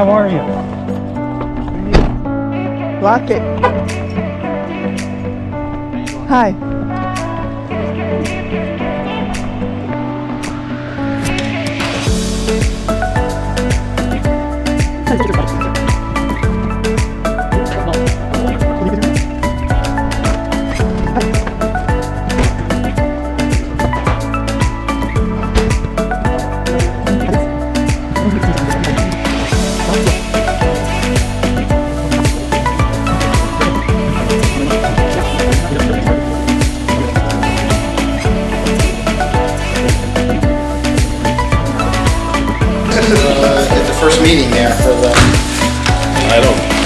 how are you? Lock it. Hi. First meeting there for the,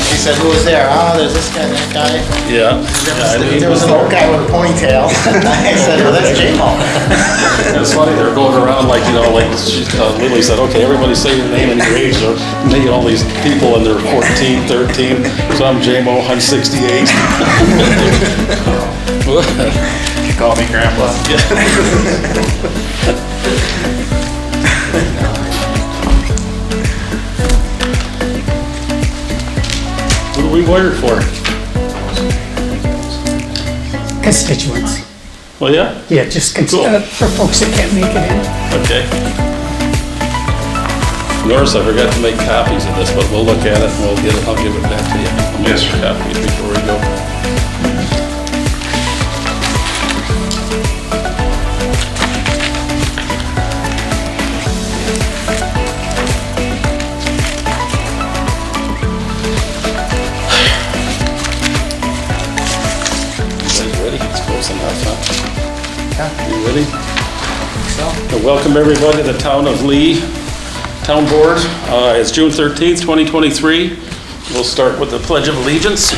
she said, who was there? Oh, there's this guy, that guy. Yeah. There was an old guy with a ponytail. I said, well, that's J-Mo. It's funny, they're going around like, like Lily said, okay, everybody say your name and your age. So making all these people and they're 14, 13. So I'm J-Mo, I'm 68. You call me Grandpa. What are we wired for? Constituents. Well, yeah? Yeah, just Cool. for folks that can't make it in. Okay. Notice I forgot to make copies of this, but we'll look at it and we'll get it. I'll give it back to you. I'll make some copies before we go. You ready? So. Welcome everybody to the town of Lee Town Board. It's June 13th, 2023. We'll start with the Pledge of Allegiance.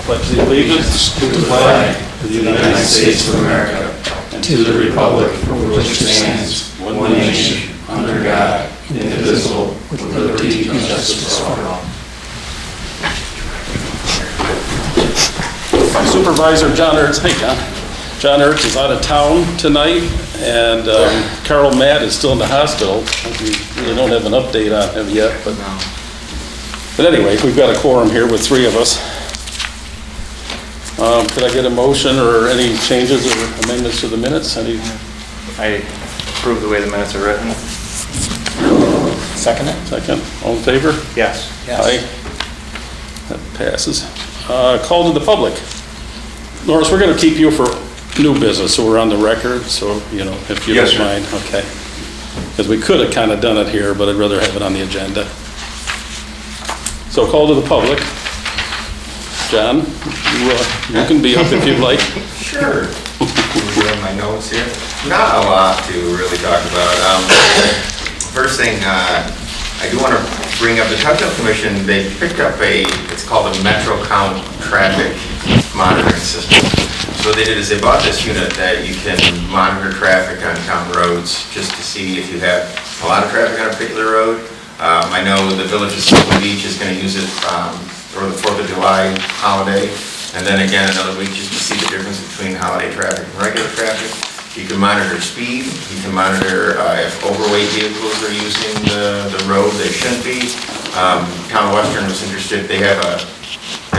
Pledge of Allegiance to the flag of the United States of America and to the republic for which it stands, one nation, under God, indivisible, with liberty and justice for all. Supervisor John Ertz, hey John. John Ertz is out of town tonight, and Carl Matt is still in the hospital. We really don't have an update on him yet, but anyway, we've got a quorum here with three of us. Could I get a motion or any changes or amendments to the minutes? I approve the way the minutes are written. Second it? Second. All in favor? Yes. Aye. That passes. Call to the public. Norris, we're going to keep you for new business, so we're on the record, so, if you don't mind. Okay. Because we could have kind of done it here, but I'd rather have it on the agenda. So call to the public. John, you can be up if you'd like. Sure. Doing my notes here. Not a lot to really talk about. First thing, I do want to bring up the Tug Hill Commission. They picked up it's called a Metro Count traffic monitoring system. So what they did is they bought this unit that you can monitor traffic on town roads just to see if you have a lot of traffic on a particular road. I know the village of Silver Beach is going to use it for the 4th of July holiday. And then again, another week just to see the difference between holiday traffic and regular traffic. You can monitor speed. You can monitor if overweight vehicles are using the road they shouldn't be. Town of Western was interested. They have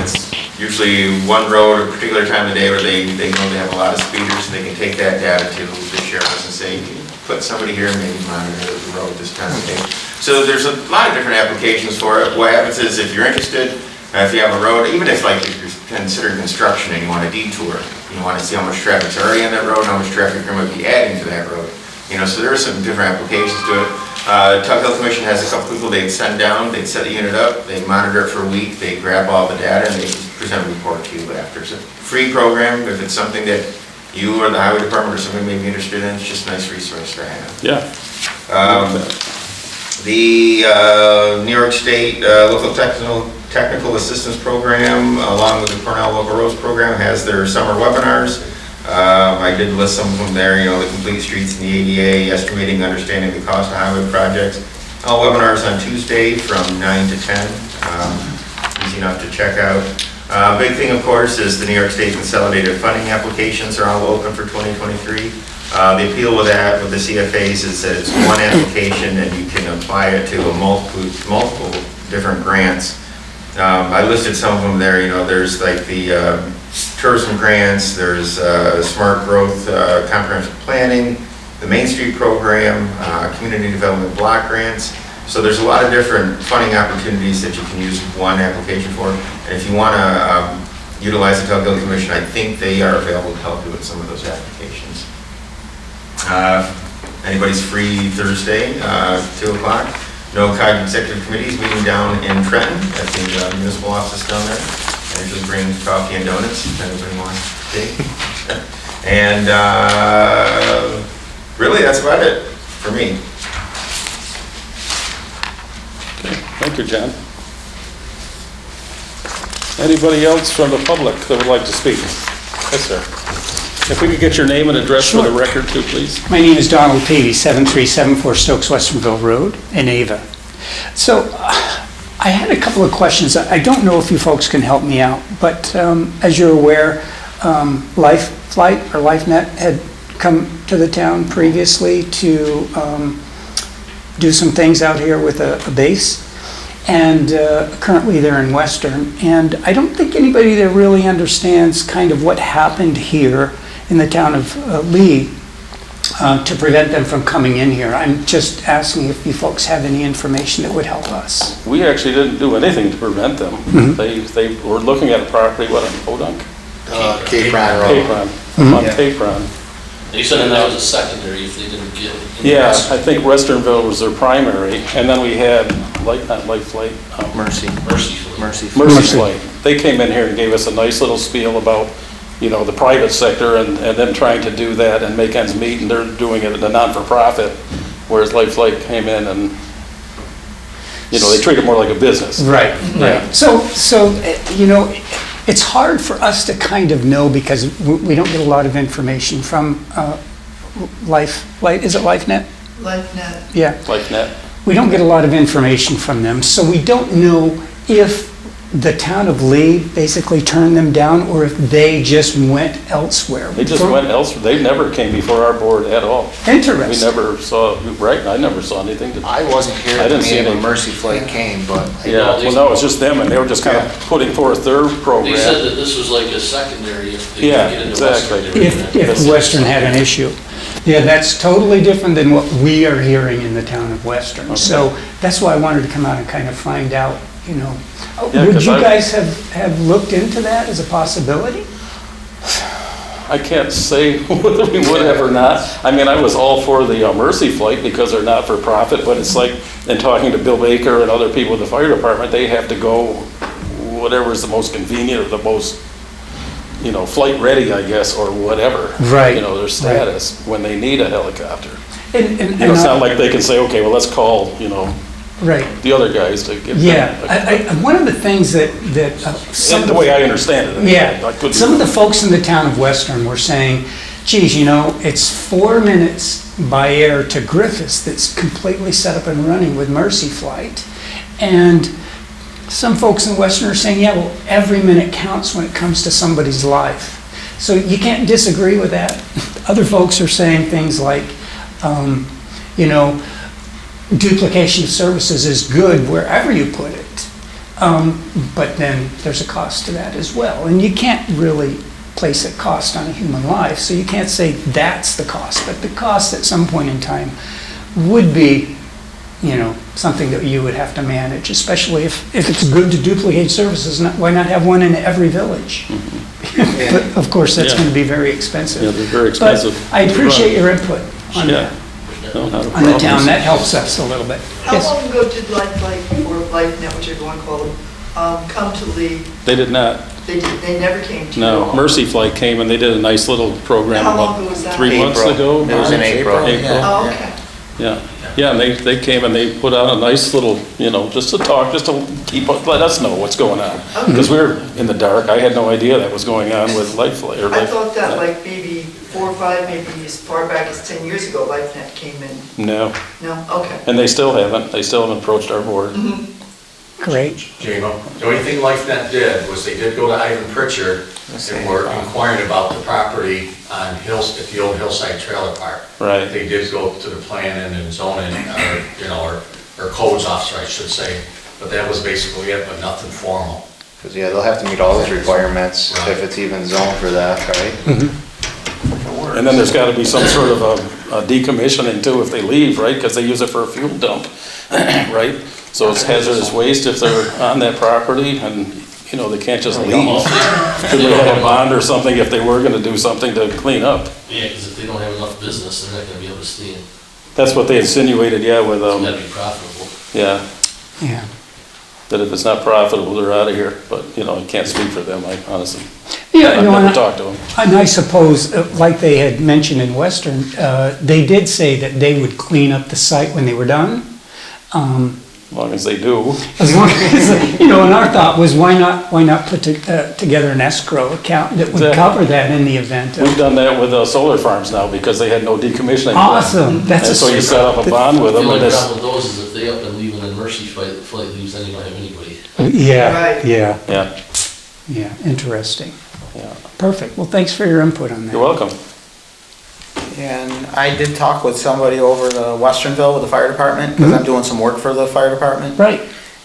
it's usually one road at a particular time of day where they know they have a lot of speeders, and they can take that data to the sheriffs and say, put somebody here, maybe monitor the road, this kind of thing. So there's a lot of different applications for it. What happens is if you're interested, if you have a road, even if like if you're considering construction and you want a detour, you want to see how much traffic's already on that road, how much traffic you're going to be adding to that road. So there are some different applications to it. Tug Hill Commission has a couple people they'd send down, they'd set the unit up, they'd monitor it for a week, they grab all the data, and they present a report to you after. It's a free program. If it's something that you or the highway department or somebody may be interested in, it's just a nice resource to have. Yeah. The New York State Local Technical Assistance Program, along with the Cornel Local Roads Program, has their summer webinars. I did list some of them there, the complete streets and the ADA, estimating, understanding the cost of highway projects. All webinars on Tuesday from 9 to 10. Easy enough to check out. Big thing, of course, is the New York State Consolidated Funding applications are all open for 2023. The appeal with that, with the CFAs, is that it's one application and you can apply it to a multiple different grants. I listed some of them there. You know, there's like the tourism grants, there's smart growth, comprehensive planning, the Main Street program, community development block grants. So there's a lot of different funding opportunities that you can use one application for. And if you want to utilize the Tug Hill Commission, I think they are available to help you with some of those applications. Anybody's free Thursday, 2 o'clock. NOCOG Executive Committee is meeting down in Trenton at the municipal office down there. I usually bring coffee and donuts if anybody wants to take. And really, that's about it for me. Okay, thank you, John. Anybody else from the public that would like to speak? Yes, sir. If we could get your name and address for the record too, please. My name is Donald Pavey, 7374 Stokes Westernville Road in Ava. So I had a couple of questions. I don't know if you folks can help me out, but as you're aware, LifeFlight or LifeNet had come to the town previously to do some things out here with a base. And currently they're in Western. And I don't think anybody there really understands kind of what happened here in the town of Lee to prevent them from coming in here. I'm just asking if you folks have any information that would help us. We actually didn't do anything to prevent them. They were looking at a property, what, on Podunk? Cape Ron Road. Capron, on Capron. They said that was a secondary if they didn't get. Yeah, I think Westernville was their primary, and then we had, not LifeFlight, Mercy. Mercy. Mercy Flight. They came in here and gave us a nice little spiel about, you know, the private sector and them trying to do that and make ends meet, and they're doing it in a non-for-profit, whereas LifeFlight came in and, you know, they treat it more like a business. Right. So you know, it's hard for us to kind of know because we don't get a lot of information from LifeFlight. Is it LifeNet? LifeNet. Yeah. LifeNet. We don't get a lot of information from them, so we don't know if the town of Lee basically turned them down or if they just went elsewhere. They just went elsewhere. They never came before our board at all. Interesting. We never saw, right, I never saw anything. I wasn't here I at the didn't see meeting when any. Mercy Flight came, but Yeah, well, no, it was just them, and they were just kind of putting forth their program. They said that this was like a secondary if they Yeah, could get into exactly. Western. If Western had an issue. Yeah, that's totally different than what we are hearing in the town of Western. So that's why I wanted to come out and kind of find out, you know. Yeah, Would 'cause you I- guys have looked into that as a possibility? I can't say whether we would have or not. I mean, I was all for the Mercy Flight because they're not for profit, but it's like, in talking to Bill Baker and other people in the fire department, they have to go whatever is the most convenient or the most, you know, flight ready, I guess, or whatever. Right. You know, their status when they need a helicopter. And You know, it's not like they can say, okay, well, let's call, you know, right. the other guys to give Yeah, them. one of the things that some And of the way I understand it. Yeah, I could be some of the wrong. folks in the town of Western were saying, geez, you know, it's 4 minutes by air to Griffiths that's completely set up and running with Mercy Flight. And some folks in Western are saying, yeah, well, every minute counts when it comes to somebody's life. So you can't disagree with that. Other folks are saying things like, you know, duplication of services is good wherever you put it. But then there's a cost to that as well. And you can't really place a cost on a human life, so you can't say that's the cost. But the cost at some point in time would be, you know, something that you would have to manage, especially if it's good to duplicate services. Why not have one in every village? But of course, that's Yeah. going to be very expensive. Yeah, they're very expensive. But I appreciate your input on Yeah. that. No, not a On the problem. town, that helps us a little bit. How Yes. long ago did LifeNet, or LifeNet, whichever you want to call them, come to Lee? They did not. They never came to you? No, Mercy Flight came and they did a nice little program How long about ago was that? 3 months ago. It was in April. Oh, okay. Yeah, yeah, and they came and they put out a nice little, you know, just to talk, just to keep, let us know what's going on. Because we were in the dark, I had no idea that was going on with LifeFlight. or I thought that Life- like maybe 4 or 5, maybe as far back as 10 years ago, LifeNet came in. No, No? Okay. and they still haven't approached our board. Great. JMO. The only thing LifeNet did was they did go to Ivan Pritchard and were inquiring about the property on on Hills, at the old Hillside Trailer Park. Right. They did go to the planning and zoning, or codes officer, I should say, but that was basically it, but nothing formal. Because, yeah, they'll have to meet all those requirements if it's even zoned for that, right? And then there's got to be some sort of a decommissioning too if they leave, right? Because they use it for a fuel dump, right? So it's hazardous waste if they're on that property and, they can't just leave. Could we have a bond or something if they were going to do something to clean up? Yeah, because if they don't have enough business, they're not gonna be able to stay in. That's what they insinuated, yeah, with, It's gotta be profitable. yeah, Yeah. that if it's not profitable, they're out of here. But, I can't speak for them, I honestly. Yeah, I've never talked to them. And I suppose, like they had mentioned in Western, they did say that they would clean up the site when they were done. As long as they do. As long as, and our thought was, why not put together an escrow account that would Exactly. cover that in the event We've of... done that with solar farms now because they had no decommissioning. plan. Awesome, that's And so you set up a bond with The them and only it's, problem with those is if they up and leave and then Mercy flight leaves, then you don't have anybody. Yeah, Right. yeah, interesting. yeah. Perfect, well, thanks for your input on that. You're welcome. And I did talk with somebody over to Westernville with the fire department, because I'm doing some work for the fire department. Right,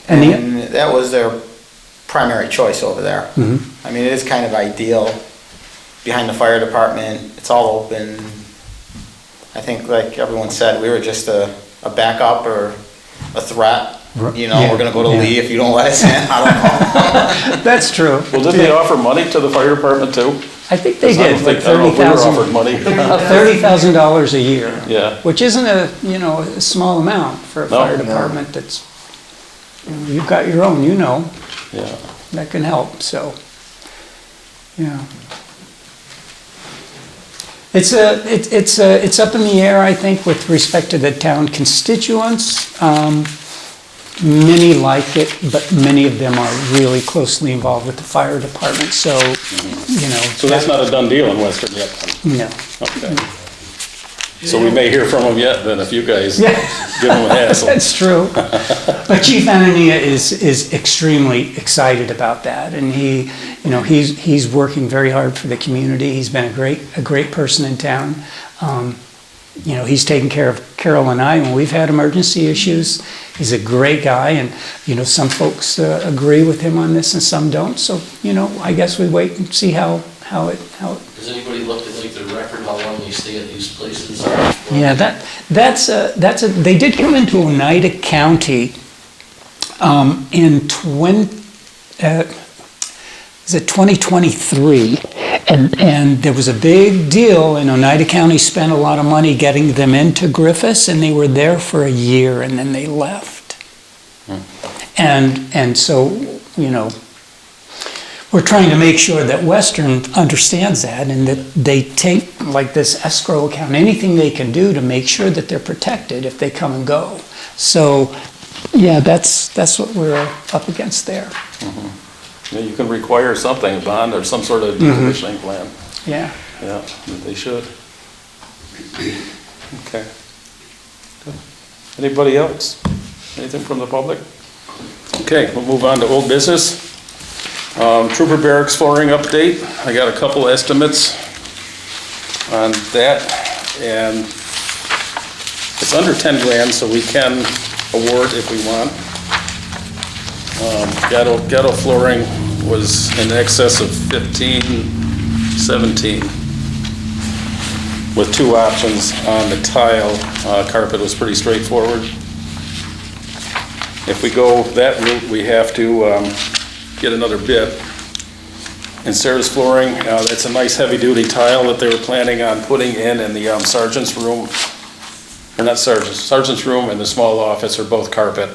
and And that was their primary choice over there. Mhm. I mean, it is kind of ideal behind the fire department. It's all open. I think, like everyone said, we were just a backup or a threat. Yeah, We're gonna go to yeah. Lee if you don't let us in. I don't know. that's true. Well, didn't they offer money to the fire department too? I think they I did, don't like think- I don't know if we were offered $30,000. money. $30,000 a year. Yeah. Which isn't a small amount for a No. fire No. department that's, you've got your own, Yeah. that can help, so, yeah. It's up in the air, I think, with respect to the town constituents. Many like it, but many of them are really closely involved with the fire department, so, So that's not a done deal in Western yet? then? No. Okay. So we may hear from them yet then if you guys Yeah. give them a hassle. That's true. But Chief Anania is extremely excited about that, and he's working very hard for the community. He's been a great person in town. He's taken care of Carol and I when we've had emergency issues. He's a great guy, and some folks agree with him on this and some don't. So I guess we wait and see how it. Has anybody looked at like their record, how long they stay at these places? Yeah, they did come into Oneida County in 2023, and there was a big deal, and Oneida County spent a lot of money getting them into Griffiths, and they were there for a year, and then they left. And so, we're trying to make sure that Western understands that, and that they take like this escrow account, anything they can do to make sure that they're protected if they come and go. So, yeah, that's what we're up against there. Yeah, you can require something, a bond or some sort of decommissioning plan. Yeah. Yeah, they should. Okay. Good. Anybody else? Anything from the public? Okay, we'll move on to old business. Trooper Barracks flooring update. I got a couple estimates on that, and it's under 10 grand, so we can award if we want. Ghetto flooring was in excess of 17, with two options on the tile. Carpet was pretty straightforward. If we go that route, we have to get another bid. And Sarah's flooring, that's a nice heavy-duty tile that they were planning on putting in the sergeant's room, or not sergeant's room and the small office are both carpet.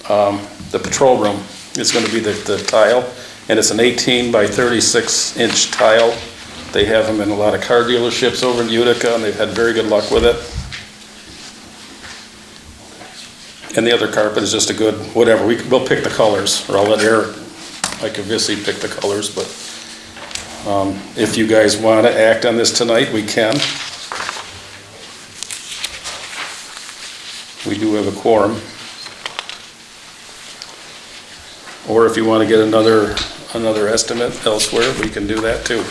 The patrol room is going to be the tile, and it's an 18 by 36 inch tile. They have them in a lot of car dealerships over in Utica, and they've had very good luck with it. And the other carpet is just a good, whatever, we'll pick the colors, or I'll let Eric, like Avisi, pick the colors, but if you guys want to act on this tonight, we can. We do have a quorum. Or if you want to get another estimate elsewhere, we can do that too.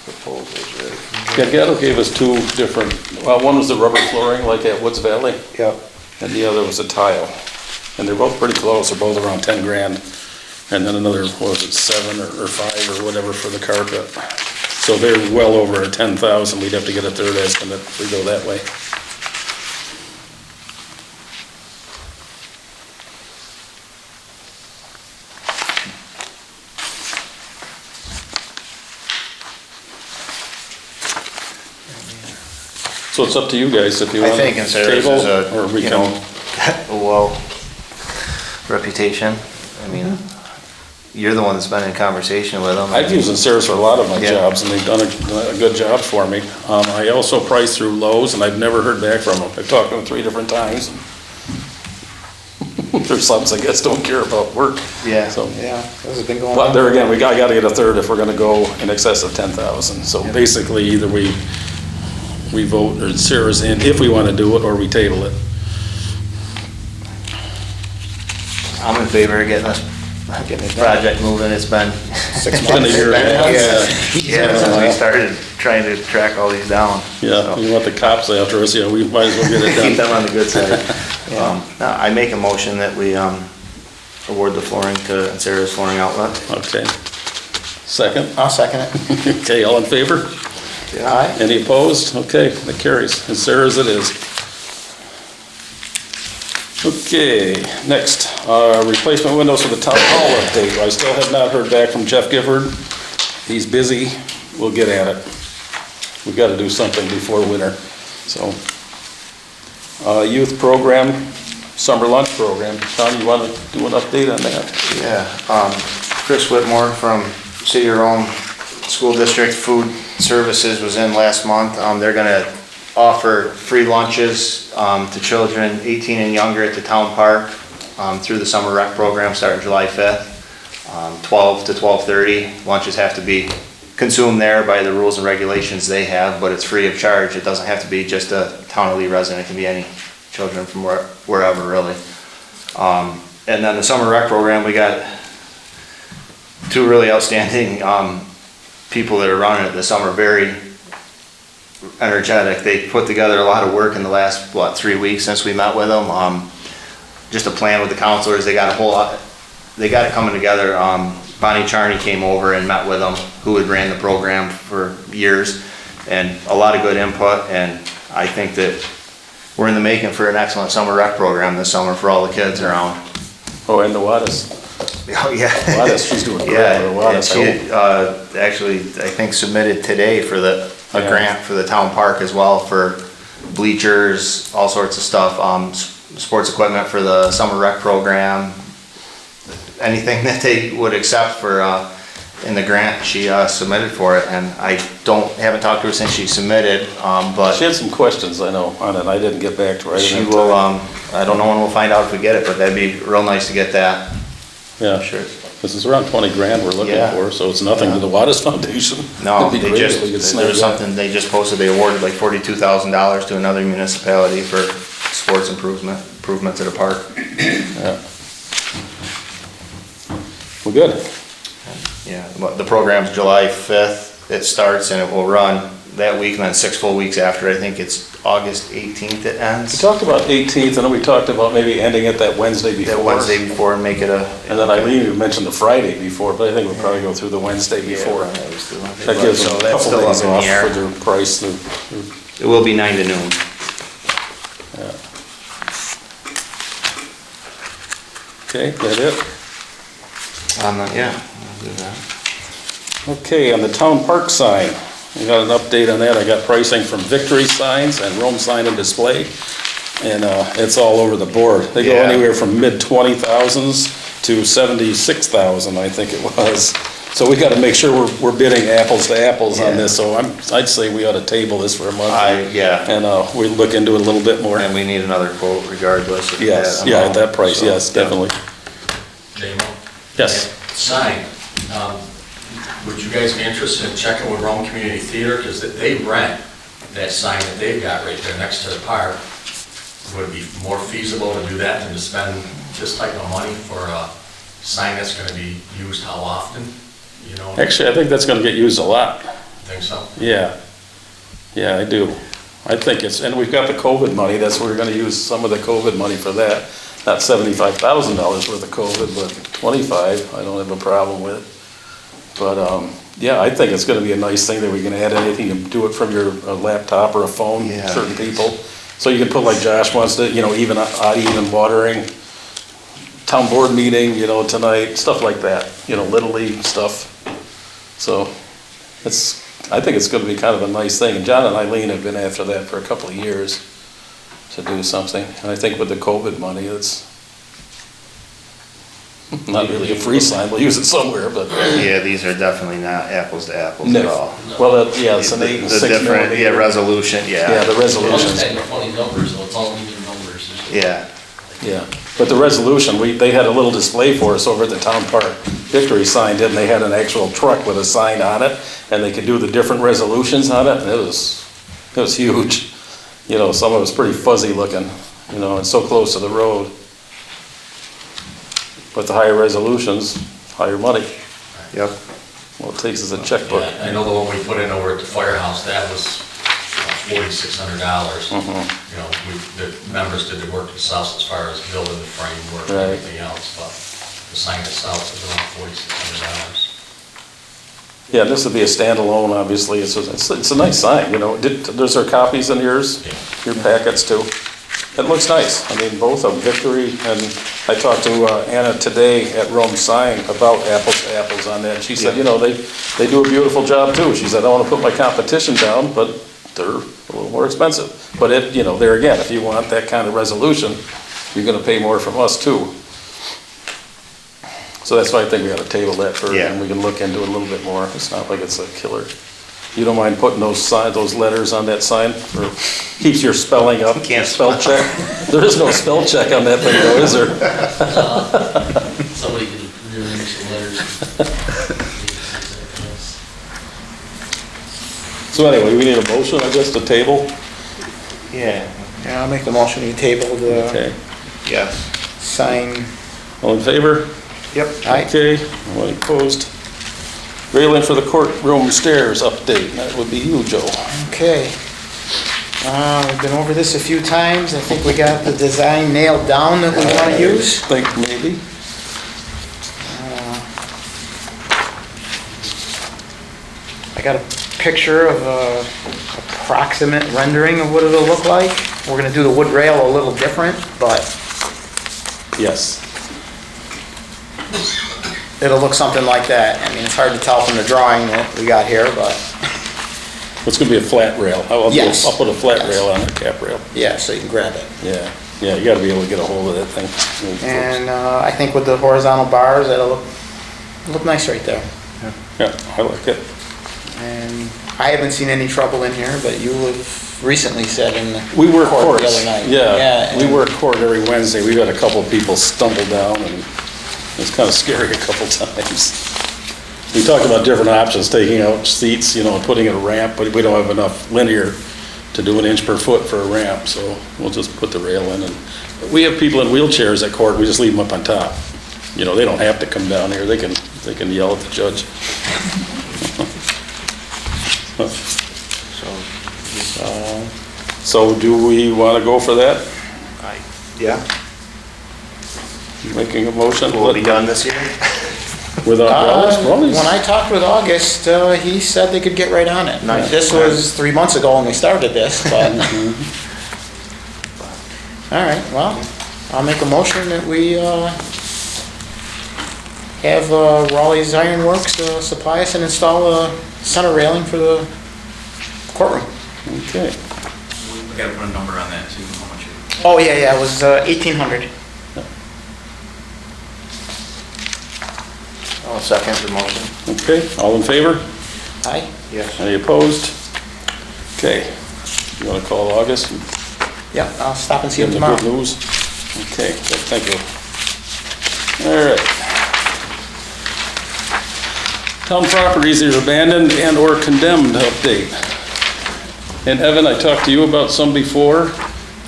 proposals, right? Yeah, Gatto gave us two different, well, one was the rubber flooring like at Woods Valley, Yep. and the other was a tile. And they're both pretty close, they're both around 10 grand. And then another, what was it, 7 or 5 or whatever for the carpet. So they're well over 10,000, we'd have to get a third estimate if we go that way. So it's up to you guys if you I want think to instead table, of or we you can, know, well, reputation, I mean, you're the one that's been in conversation with them. I've used Inceras for a lot of my Yeah. jobs, and they've done a good job for me. I also priced through Lowe's, and I've never heard back from them. I've talked to them 3 different times. There's some, I guess, don't care about work. Yeah, So- yeah, this has been going on. But there again, I gotta get a third if we're gonna go in excess of 10,000. So basically, either we vote or Sarah's in if we wanna do it, or we table it. I'm in favor of getting this project moving, it's been 6 It's been a months. year and a half. Yeah, since we started trying to track all these down. Yeah, So, you want the cops after us, yeah, we might as well get it keep done. them on the good side. No, I make a motion that we award the flooring to Sarah's Flooring Outlet. Okay. Second? I'll second it. Okay, all in favor? Aye. Any opposed? Okay, that carries. As Sarah's it is. Okay, next, replacement windows for the town hall update. I still have not heard back from Jeff Gifford. He's busy. We'll get at it. We gotta do something before winter, so. Youth program, summer lunch program. Tom, you wanna do an update on that? Yeah, Chris Whitmore from City of Rome School District Food Services was in last month. They're gonna offer free lunches to children 18 and younger at the Town Park through the summer rec program starting July 5th, 12 to 12:30. Lunches have to be consumed there by the rules and regulations they have, but it's free of charge. It doesn't have to be just a Town of Lee resident, it can be any children from wherever really. And then the summer rec program, we got 2 really outstanding people that are running it this summer, very energetic. They put together a lot of work in the last, 3 weeks since we met with them. Just a plan with the counselors, they got a whole lot, they got it coming together. Bonnie Charney came over and met with them, who had ran the program for years, and a lot of good input, and I think that we're in the making for an excellent summer rec program this summer for all the kids around. Oh, and the Wattis. Oh, yeah. Wattis, she's doing great. Yeah, The and Wattis, she actually, I think submitted today for a Yeah. grant for the town park as well for bleachers, all sorts of stuff, sports equipment for the summer rec program, anything that they would accept for, in the grant, she submitted for it, and I haven't talked to her since she submitted, but She had some questions, I know, on it. I didn't get back to her. I didn't she have will, time. I don't know when we'll find out if we get it, but that'd be real nice to get that. Yeah, Sure. this is around 20 grand we're looking Yeah. for, so it's nothing to the Wattis Foundation. No, It'd be they great just, if we could there snag was that. something, they just posted, they awarded like $42,000 to another municipality for sports improvement to the park. Yeah. We're good. Yeah, but the program's July 5th, it starts and it will run that week, and then 6 full weeks after, I think it's August 18th it We ends. talked about 18th, and then we talked about maybe ending it that Wednesday before. That Wednesday before and make it a. And then Eileen, you mentioned the Friday before, but I think we'll probably go through the Wednesday before. Yeah, That gives them so a that's couple still days up in the off air. for their price. It will be 9 to noon. Okay, that it? Yeah, I'll do that. Okay, on the town park sign, we got an update on that. I got pricing from Victory Signs and Rome Sign and Display, and it's all over the board. They go Yeah. anywhere from mid-20,000s to 76,000, I think it was. So we gotta make sure we're bidding apples to apples on Yeah. this, so I'd say we ought to table this for a month. Yeah, And we look into it a little bit more. and we need another quote regardless of Yes, that yeah, at amount, that price, so, yes, yeah. definitely. J-Mo? Yes. Sign, would you guys be interested in checking with Rome Community Theater, because they rent that sign that they've got right there next to the park? Would it be more feasible to do that than to spend this type of money for a sign that's gonna be used how often, you know? Actually, I think that's gonna get used a lot. Think so? Yeah. Yeah, I do. I think it's, and we've got the COVID money, that's where we're gonna use some of the COVID money for that. Not $75,000 worth of COVID, but 25, I don't have a problem with. But, yeah, I think it's gonna be a nice thing that we can add anything, you can do it from your laptop or a phone, Yeah. certain people. So you can put like Josh wants to, even odd even watering, town board meeting, tonight, stuff like that, Little League stuff. So I think it's gonna be kind of a nice thing. And John and Eileen have been after that for a couple of years to do something. And I think with the COVID money, it's not really a free sign, we'll use it somewhere, but. Yeah, these are definitely not apples to apples No. at all. Well, yeah, it's an 8 and The 6 different, millimeter. resolution, Yeah, yeah. the It's resolutions, kind of funny numbers, so it's all even numbers. Yeah, yeah. But the resolution, they had a little display for us over at the Town Park Victory sign, didn't they? Had an actual truck with a sign on it, and they could do the different resolutions on it, and it was huge. Some of it was pretty fuzzy looking, and so close to the road. But the higher resolutions, higher money. yep. All it takes is a checkbook. Yeah, I know the one we put in over at the Firehouse, that was $4,600. The members did the work themselves as far as building the framework and Right. everything else, but the sign itself is around $4,600. Yeah, this would be a standalone, obviously, it's a nice sign, there's our copies in yours, your packets too. It looks nice, both of Victory, and I talked to Anna today at Rome Sign about apples to apples on that. She said, they do a beautiful job too. She said, I don't want to put my competition down, but they're a little more expensive. But there again, if you want that kind of resolution, you're gonna pay more from us too. So that's why I think we gotta table that first, Yeah. and we can look into it a little bit more. It's not like it's a killer. You don't mind putting those letters on that sign, or keeps your spelling up? Can't Spell check? There is no spell check on that thing though, is there? Somebody can rearrange some letters. So anyway, we need a motion, I guess, to table? Yeah, I'll make the motion to table the Okay. Yes. sign. All in favor? Yep. Aye. Okay, anyone opposed? Railing for the courtroom stairs update, that would be you, Joe. Okay. We've been over this a few times. I think we got the design nailed down that we want to use. Think maybe. I got a picture of a approximate rendering of what it'll look like. We're gonna do the wood rail a little different, but Yes. it'll look something like that. It's hard to tell from the drawing that we got here, but It's gonna be a flat rail. Yes. I'll put a flat Yes. rail on the cap rail. yeah, so you can grab it. Yeah, you gotta be able to get a hold of that thing. And I think with the horizontal bars, that'll look nice right there. Yeah, I like it. And I haven't seen any trouble in here, but you have recently said in the We work court courts. the other night. Yeah, we and- work court every Wednesday. We've had a couple people stumble down, and it's kind of scary a couple times. We talked about different options, taking out seats, and putting in a ramp, but we don't have enough linear to do an inch per foot for a ramp, so we'll just put the rail in. And we have people in wheelchairs at court, we just leave them up on top. They don't have to come down here, they can yell at the judge. So do we want to go for that? Yeah. Making a motion? Will it be done this year? Without Rollies? When I talked with August, he said they could get right on it. Nice. This was 3 months ago when we started this, but. All right, well, I'll make a motion that we have Raleigh's Iron Works supply us and install a center railing for the courtroom. Okay. We gotta put a number on that too, how much it. Oh, yeah, it was 1,800. I'll second the motion. Okay, all in favor? Aye? Yes. Any opposed? Okay. You want to call August? Yeah, I'll stop and see Give him him the tomorrow. good news? Okay, good, thank you. All right. Town properties either abandoned and/or condemned update. And Evan, I talked to you about some before,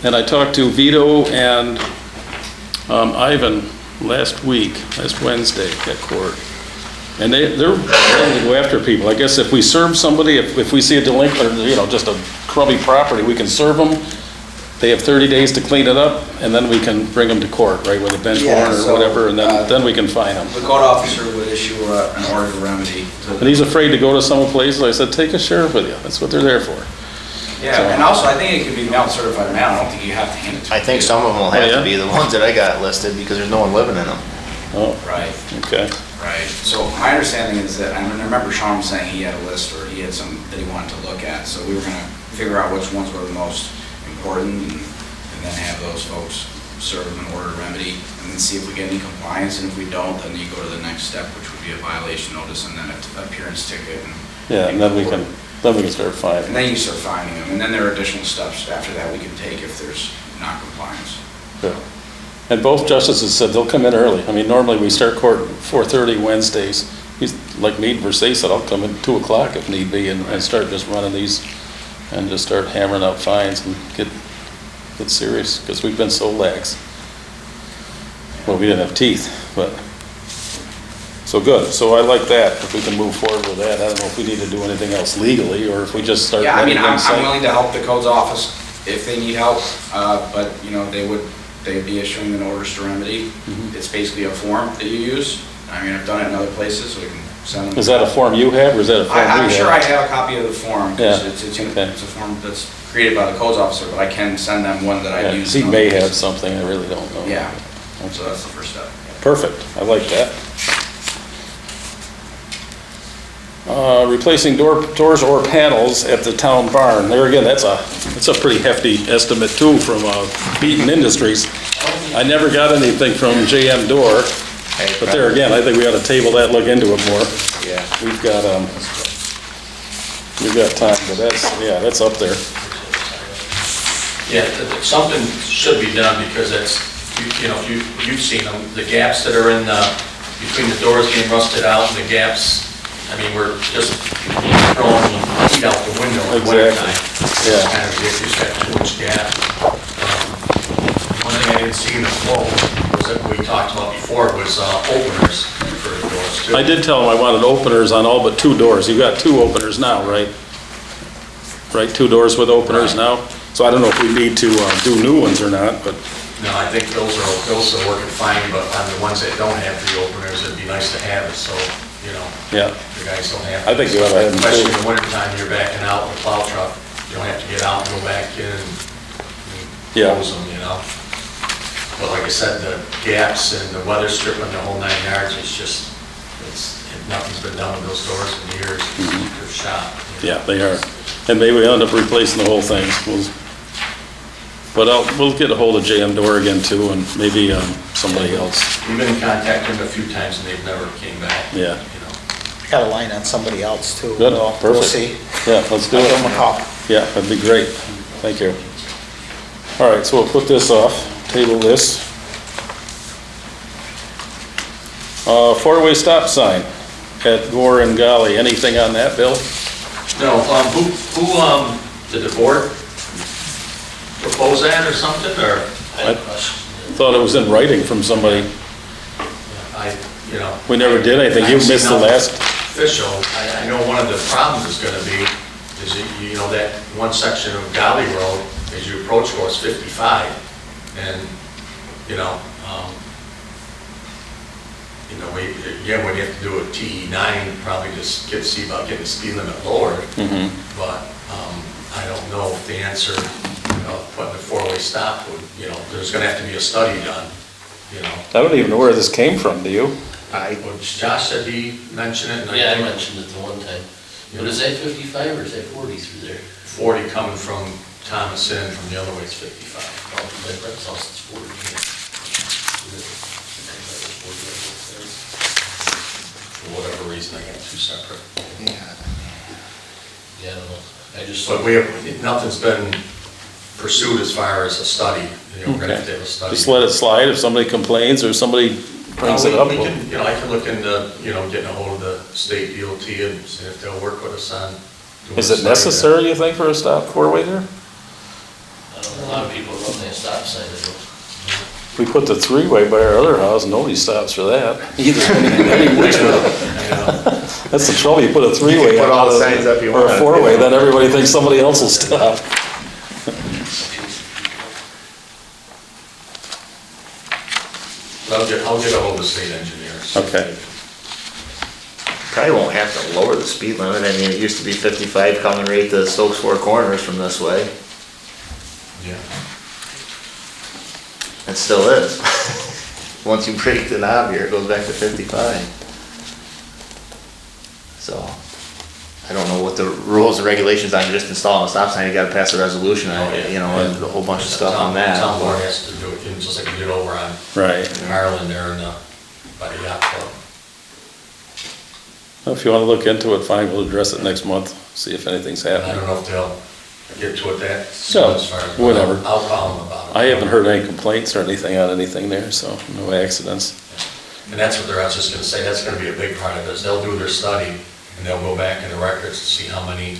and I talked to Vito and Ivan last Wednesday at court. And they're ready to go after people. I guess if we serve somebody, if we see a delinquent, just a crummy property, we can serve them. They have 30 days to clean it up, and then we can bring them to court, right, with a bench Yeah, warrant or so, whatever, and then we can fine them. The code officer would issue an order to remedy. And he's afraid to go to some places. I said, take a sheriff with you. That's what they're there for. Yeah, and also I think it could be mail certified mail. I don't think you have to hand it to I think some of them will have yeah? to be the ones that I got listed because there's no one living in them. Oh, Right, okay. right. So my understanding is that, I remember Sean saying he had a list or he had some that he wanted to look at. So we were gonna figure out which ones were the most important and then have those folks serve them an order to remedy and then see if we get any compliance. And if we don't, then you go to the next step, which would be a violation notice and then an appearance ticket. Yeah, and then we can start fining. And then you start finding them, and then there are additional steps after that we can take if there's non-compliance. Good. And both justices said they'll come in early. I mean, normally we start court 4:30 Wednesdays. He's like Meade Versace said, I'll come in 2 o'clock if need be and start just running these and just start hammering out fines and get serious because we've been so lax. Well, we didn't have teeth, but, so good. So I like that, if we can move forward with that. I don't know if we need to do anything else legally or if we just start. Yeah, I mean, letting them I'm say- willing to help the codes office if they need help, but, they'd be issuing an orders to remedy. It's basically a form that you use. I mean, I've done it in other places, so we can send them. Is that a form you have or is that a form we have? I'm sure I have a copy of the form, because Yeah, okay. it's a form that's created by the codes officer, but I can send them one that I Yeah, use. 'cause he in other may have places. something, I really don't know. Yeah, so that's the first step. Perfect, I like that. Replacing doors or panels at the town barn. There again, that's a pretty hefty estimate too from Beaton Industries. I never got anything from JM Door, but there again, I think we ought to table that, look into it more. Yeah. We've got time, but that's up there. Yeah, something should be done because that's, you've seen them, the gaps that are in, between the doors being rusted out and the gaps, I mean, we're just throwing heat out the window in the wintertime. Exactly. Yeah. It's kind of ridiculous, got too much gap. One thing I didn't see in the quote was that we talked about before was openers for the doors too. I did tell him I wanted openers on all but 2 doors. You've got 2 openers now, right? Right, 2 doors with openers now? So I don't know if we need to do new ones or not, but. No, I think those are working fine, but on the ones that don't have the openers, it'd be nice to have it, so, Yeah. the guys don't have to. I think you ought to have them Especially too. in the wintertime, you're backing out with a plow truck, you don't have to get out and go back in and Yeah. close them, But like I said, the gaps and the weather stripping the whole 9 yards, nothing's been done with those doors in years. They're shot. Yeah, they are. And maybe we end up replacing the whole thing. But we'll get a hold of JM Door again too, and maybe somebody else. We've been in contact with them a few times and they've never came back. Yeah. I got a line on somebody else too. Good, We'll perfect. see. Yeah, let's do I'll it. give them a call. Yeah, that'd be great. Thank you. All right, so we'll put this off, table this. 4-way stop sign at Gore and Golly. Anything on that, Bill? No, who did the board propose that or something, or? I have a question. Thought it was in writing from somebody. We never did anything. You missed the last. Official, I know one of the problems is gonna be, is that one section of Golly Road, as you approach Gore, is 55, and, again, when you have to do a TE9, probably just see about getting the speed limit lowered, but I don't know if the answer, putting a 4-way stop would, there's gonna have to be a study done, I don't even know where this came from, do you? Josh said he mentioned it. And Yeah, I mentioned it the one time. But is that 55 or is that 40 through there? 40 coming from Thomas Inn, from the other way it's 55. Oh, my friend's house is 40. For whatever reason, I got 2 separate. Yeah, I don't know. I just. But nothing's been pursued as far as a study. We're gonna have to have a study. Just let it slide if somebody complains or somebody brings it up. We can, I can look into, getting a hold of the state DOT and see if they'll work with us on. doing Is a it study necessary, you think, for a stop 4-way there? I don't know, a lot of people run that stop sign. We put the 3-way by our other house, nobody stops for that. Either, any which way. That's the trouble, you put a three-way You can put all the up, signs up you or a want. four-way, then everybody thinks somebody else will stop. I'll get ahold of the state engineers. Okay. Probably won't have to lower the speed limit. I mean, it used to be 55 coming right to Stokes Four Corners from this way. Yeah. It still is. Once you break the knob here, it goes back to 55. So, I don't know what the rules and regulations on just installing a stop sign. You gotta pass a resolution on it, you know, and a whole bunch of stuff on that. Town board has to do it, just like we did over on Right. Ireland there in by the yacht club. Well, if you wanna look into it, fine, we'll address it next month, see if anything's And I happening. don't know if they'll get to it that soon No, as far as. whatever. I'll call them about it. I haven't heard any complaints or anything on anything there, so no accidents. And that's what I was just gonna say, that's gonna be a big part of this. They'll do their study and they'll go back in the records to see how many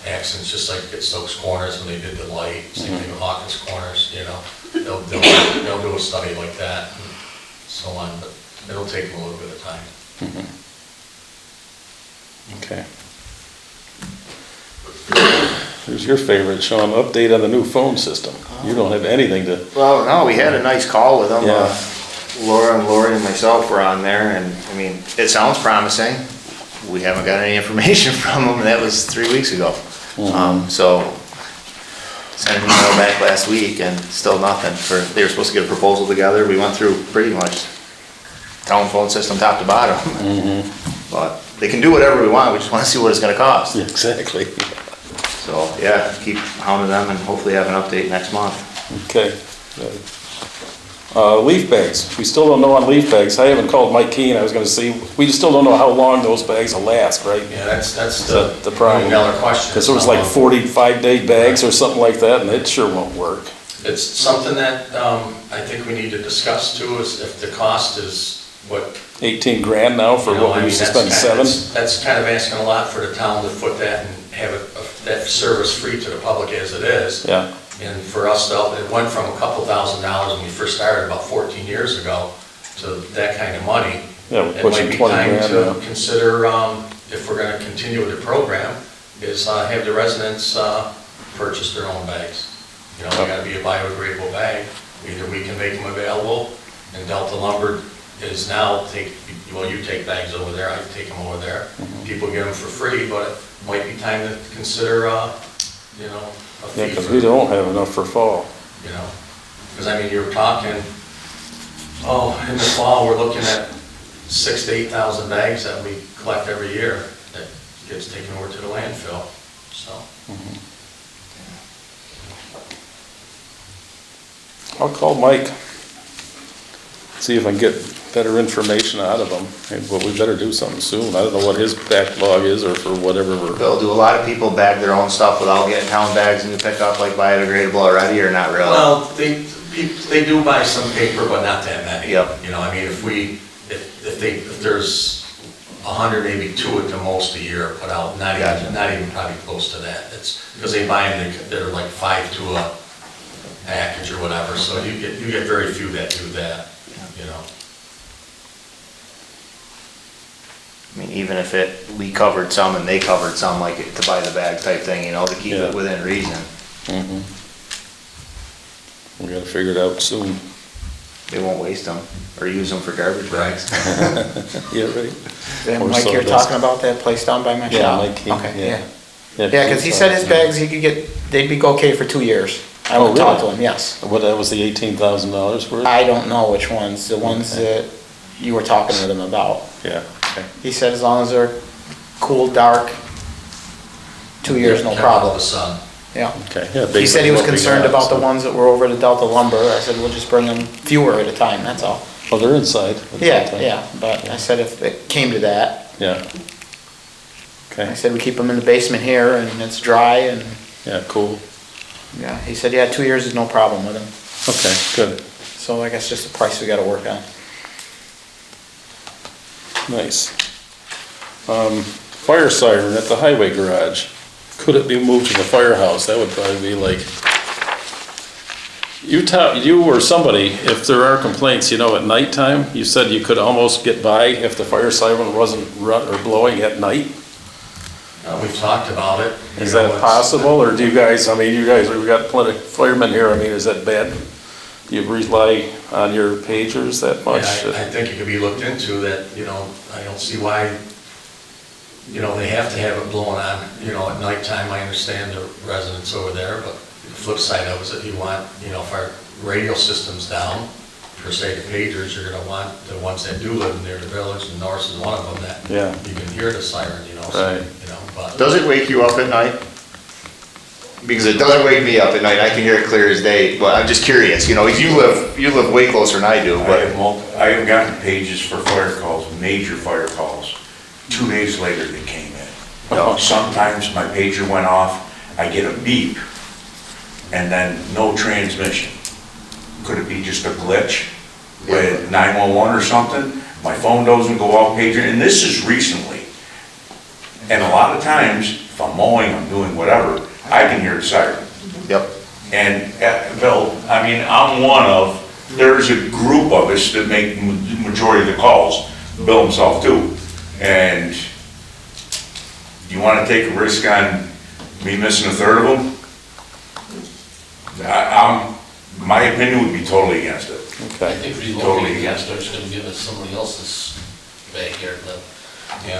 accidents, just like at Stokes Corners when they did the light, same thing with Hawkins Corners, you know. They'll do a study like that and so on, but it'll take them a little bit of time. Okay. Here's your favorite, Sean, update on the new phone system. You don't have anything to, Well, no, we had a nice call with them. Yeah. Laura and Lori and myself were on there, and, I mean, it sounds promising. We haven't got any information from them, and that was 3 weeks ago. So, sent an email back last week, and still nothing. They were supposed to get a proposal together. We went through pretty much town phone system top to bottom. But they can do whatever we want, we just wanna see what it's gonna cost. yeah, exactly. So, yeah, keep hounding them and hopefully have an update next month. Okay. Good. Leaf bags, we still don't know on leaf bags. I haven't called Mike Keane, I was gonna see, we just still don't know how long those bags will last, right? Yeah, that's The problem. million-dollar question. Because there was like 45-day bags or something like that, and it sure won't work. It's something that I think we need to discuss too, is if the cost is what. 18 grand now for you know, what I we mean, used to that's spend kind of- 7? That's kind of asking a lot for the town to foot that and have that service free to the public as it is. Yeah, And for us, though, it went from a couple $1,000s when we first started about 14 years ago to that kind of money. yeah, we're It might pushing be 20 time grand to now. consider, if we're gonna continue with the program, is have the residents purchase their own bags. You know, they gotta be a biodegradable bag. Either we can make them available, and Delta Lumber is now you take bags over there, I take them over there. People get them for free, but it might be time to consider, you know, a Yeah, fee because for, we don't have enough for fall. you know. Because I mean, you're talking, in the fall, we're looking at 6,000 to 8,000 bags that we collect every year that gets taken over to the landfill, so. I'll call Mike, see if I can get better information out of him. But we better do something soon. I don't know what his backlog is or for whatever we're. Bill, do a lot of people bag their own stuff without getting town bags and you pick up like biodegradable already, or not really? Well, they do buy some paper, but not that many. Yep. You know, I mean, if there's 100, maybe 2 at the most a year put out, not even probably close to that. It's because they buy them, they're like 5 to a package or whatever, so you get very few that do that, you know. I mean, even if we covered some and they covered some, like to buy the bag type thing, you know, to keep Yeah. it within reason. We gotta figure it out soon. They won't waste them or use them for garbage bags. Yeah, right. Is that Or Mike you're sawdust. talking about, that place down by my Yeah, shop? Mike Keane, Okay, yeah. yeah. Yeah, because he said his bags, he could they'd be okay for 2 years. I would talk to really? him, yes. What, that was the $18,000 worth? I don't know which ones, the ones that you were talking with him about. Yeah, okay. He said as long as they're cool, dark, 2 years, no Kept out of problem. the sun. Yeah. Okay, yeah. He said he was basically what we concerned got, about the so- ones that were over to Delta Lumber. I said, we'll just bring them fewer at a time, that's all. Oh, they're inside. Yeah, yeah, but I said if it came to that, Yeah. I Okay, said we keep them in the basement here and it's dry and, yeah, cool. yeah, he said, yeah, 2 years is no problem with them. Okay, good, So I guess just the price we gotta work on. nice. Fire siren at the highway garage. Could it be moved to the firehouse? That would probably be like you or somebody, if there are complaints, at nighttime, you said you could almost get by if the fire siren wasn't blowing at night? We've talked about it. Is that possible, or do you guys, we've got plenty of firemen here, is that bad? Do you rely on your pagers that much? Yeah, I think it could be looked into that, I don't see why, they have to have it blowing on, at nighttime. I understand the residents over there, but the flip side of it is if you want, if our radio system's down, per se, the pagers, you're gonna want the ones that do live near the village, and Norris is one of them, that you can hear the siren, Right. but. Does it wake you up at night? Because it doesn't wake me up at night, I can hear it clear as day, but I'm just curious, you live way closer than I do, but. I have gotten pages for fire calls, major fire calls. 2 days later, they came in. Sometimes my pager went off, I get a beep, and then no transmission. Could it be just a glitch with 911 or something? My phone doesn't go off pager, and this is recently. And a lot of times, if I'm mowing, I'm doing whatever, I can hear the siren. Yep. And Bill, I'm one of, there's a group of us that make the majority of the calls, Bill himself too. And you want to take a risk on me missing a third of them? My opinion would be totally against it. Okay. I think relocating against it, it's gonna give us somebody else's backyard,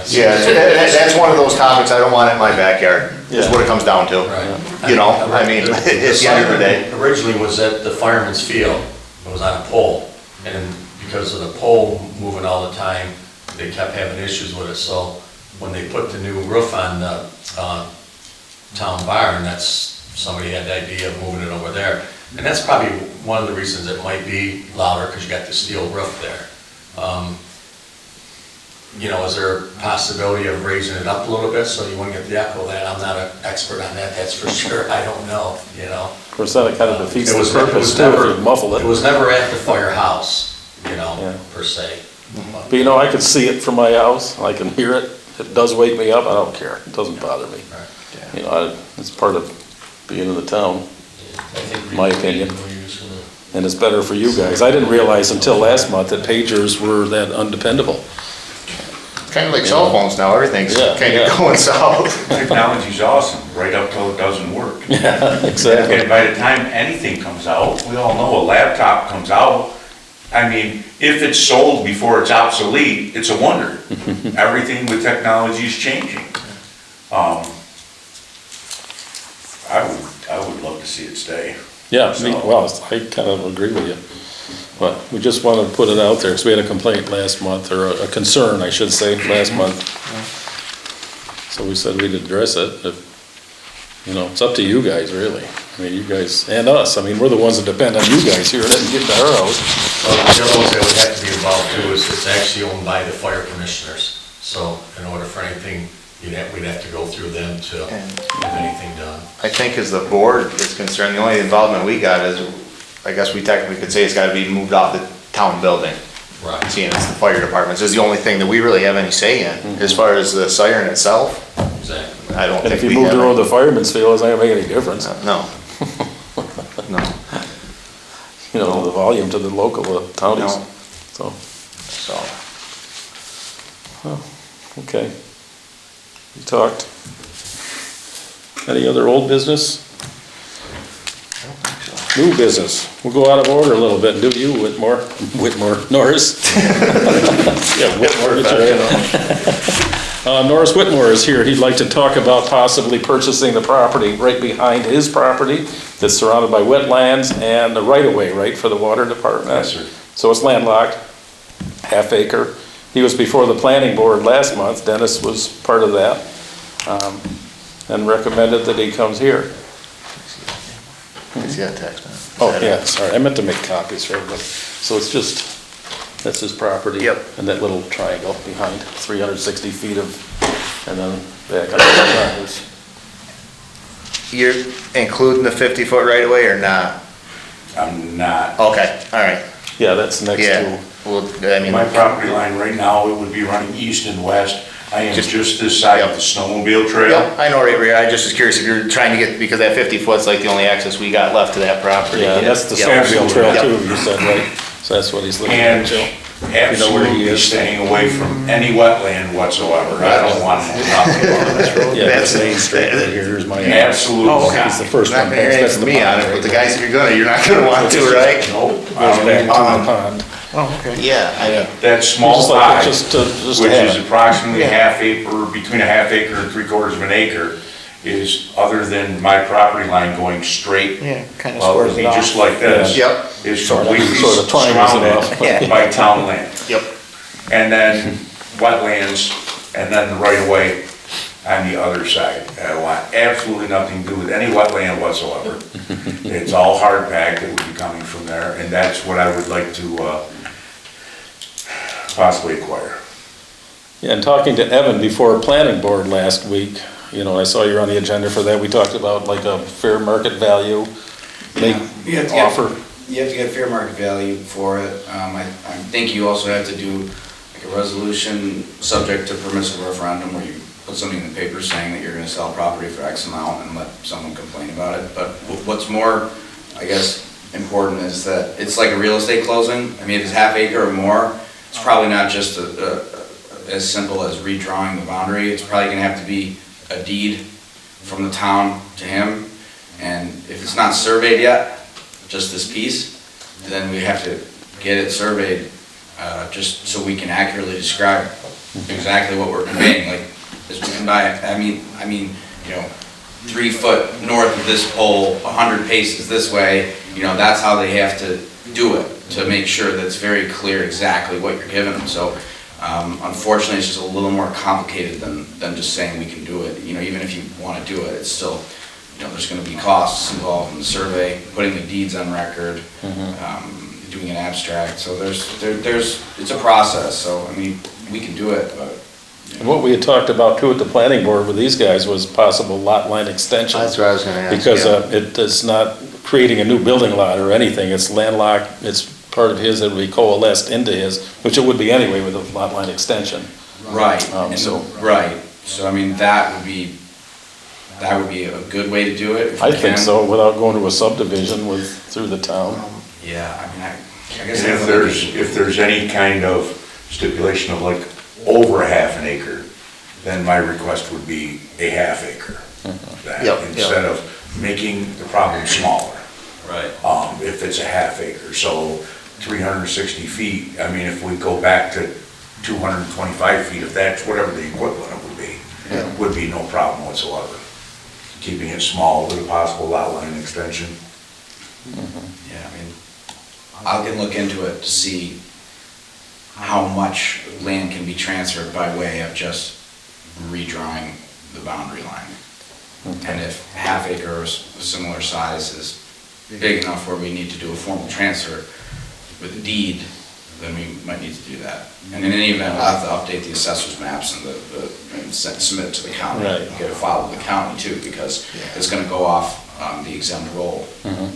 Yeah, that's one of those topics I don't want in my backyard, is what it comes down to. Right. At the end of the day. Originally was at the fireman's field, it was on a pole, and because of the pole moving all the time, they kept having issues with it, so when they put the new roof on the town barn, somebody had the idea of moving it over there. And that's probably one of the reasons it might be louder, because you got the steel roof there. Is there a possibility of raising it up a little bit so you wouldn't get the echo? That I'm not an expert on that's for sure. I don't know, Of course, that kind of defeats the it purpose was too, if you muffle It it. was never at the firehouse, per se. But I can see it from my house, I can hear it, it does wake me up, I don't care, it doesn't bother me. It's part of being in the town, in my opinion. And it's better for you guys. I didn't realize until last month that pagers were that undependable. Kind of like cell phones now, everything's kind of going south. Technology's awesome, right up till it doesn't work. Yeah, exactly. And by the time anything comes out, we all know a laptop comes out, if it's sold before it's obsolete, it's a wonder. Everything with technology is changing. I would love to see it stay. Yeah, I kind of agree with you. But we just want to put it out there, because we had a complaint last month, or a concern, I should say, last month. So we said we'd address it. It's up to you guys, really. You guys, and us, we're the ones that depend on you guys here, that get to our house. Well, the other ones that would have to be involved too is it's actually owned by the fire commissioners. So in order for anything, we'd have to go through them to have anything done. I think as the board is concerned, the only involvement we got is, I guess we technically could say it's gotta be moved off the town building. Right. Seeing it's the fire department, this is the only thing that we really have any say in. As far as the siren itself, Exactly. I don't And think if you we moved have. around the fireman's field, it's not gonna make any difference. No. No. The volume to the local townies. No. So, okay. You talked. Any other old business? New business. We'll go out of order a little bit. Do you, Whitmore, Norris? Yeah, Whitmore. Norris Whitmore is here. He'd like to talk about possibly purchasing the property right behind his property that's surrounded by wetlands and the right-of-way, right, for the water department? Yes, sir. So it's landlocked, half acre. He was before the planning board last month. Dennis was part of that, and recommended that he comes here. He's got a text, man. Oh, yeah, sorry, I meant to make copies for everybody. So it's just, that's his property. Yep. And that little triangle behind, 360 feet of, and then back on the drives. You're including the 50-foot right away or not? I'm not. Okay, all right. Yeah, that's next Yeah, to, well, My property line right now, it would be running east and west. I am just this side of the snowmobile trail. Yep, I know right where, I just was curious if you're trying to get, because that 50 foot's like the only access we got left to that property. Yeah, and that's the Yep. snowmobile trail Yep. too, you said, right? So that's what he's looking at, And Joe. You know where he absolutely is? staying away from any wetland whatsoever. I don't want nothing on this road. Yeah, that's That's- Main Street right here, here's my. Absolutely. Oh, okay. It's the first Not one. gonna hear That's anything from the me pond on it, right but the there. guys, if you're gonna, you're not gonna want to, right? Nope. Goes back to the pond. Yeah, That small Just like, pot, just which a is half. approximately a half acre, between a half acre and 3/4 of an acre, is other than my property line going straight. Yeah, kinda Well, it squares would it be off. just like this. Yep. Is Sort of- completely sort of triangles it off. surrounded by town land. yep. And then wetlands, and then the right of way on the other side. I want absolutely nothing to do with any wetland whatsoever. It's all hard packed that would be coming from there, and that's what I would like to possibly acquire. Yeah, and talking to Evan before planning board last week, you know, I saw you're on the agenda for that. We talked about like a fair market value. They You have to get- offer. You have to get fair market value for it. I think you also have to do like a resolution subject to permissive referendum where you put something in the paper saying that you're gonna sell property for X amount and let someone complain about it. But what's more, I guess, important is that it's like a real estate closing. I mean, if it's half acre or more, it's probably not just as simple as redrawing the boundary. It's probably gonna have to be a deed from the town to him. And if it's not surveyed yet, just this piece, then we have to get it surveyed, just so we can accurately describe exactly what we're conveying. Like, this we can buy, I mean, you know, 3 foot north of this pole, 100 paces this way, you know, that's how they have to do it, to make sure that it's very clear exactly what you're giving them. So, unfortunately, it's just a little more complicated than just saying we can do it. You know, even if you want to do it, it's still, you know, there's gonna be costs involved in the survey, putting the deeds on record, doing an abstract, so it's a process, so, I mean, we can do it, but. And what we had talked about too at the planning board with these guys was possible lot line extension. That's what I was gonna ask. Because yeah. it is not creating a new building lot or anything, it's landlocked, it's part of his, it would be coalesced into his, which it would be anyway with a lot line extension. Right, Right, so I mean, that would be a good way to do it. If I we think can. so, without going to a subdivision through the town. Yeah, I mean, I guess. And if there's any kind of stipulation of like over a half an acre, then my request would be a half acre. That, Yep, instead of making the problem smaller. Right. If it's a half acre, so 360 feet, I mean, if we go back to 225 feet, if that's whatever the equivalent would be no problem whatsoever. Keeping it small with a possible lot line extension. Yeah, I mean, I can look into it to see how much land can be transferred by way of just redrawing the boundary line. And if half acre or a similar size is big enough where we need to do a formal transfer with a deed, then we might need to do that. And in any event, we'll have to update the assessor's maps and submit it to the county. Right. Get it filed with the county too, because it's gonna go off the exempt roll.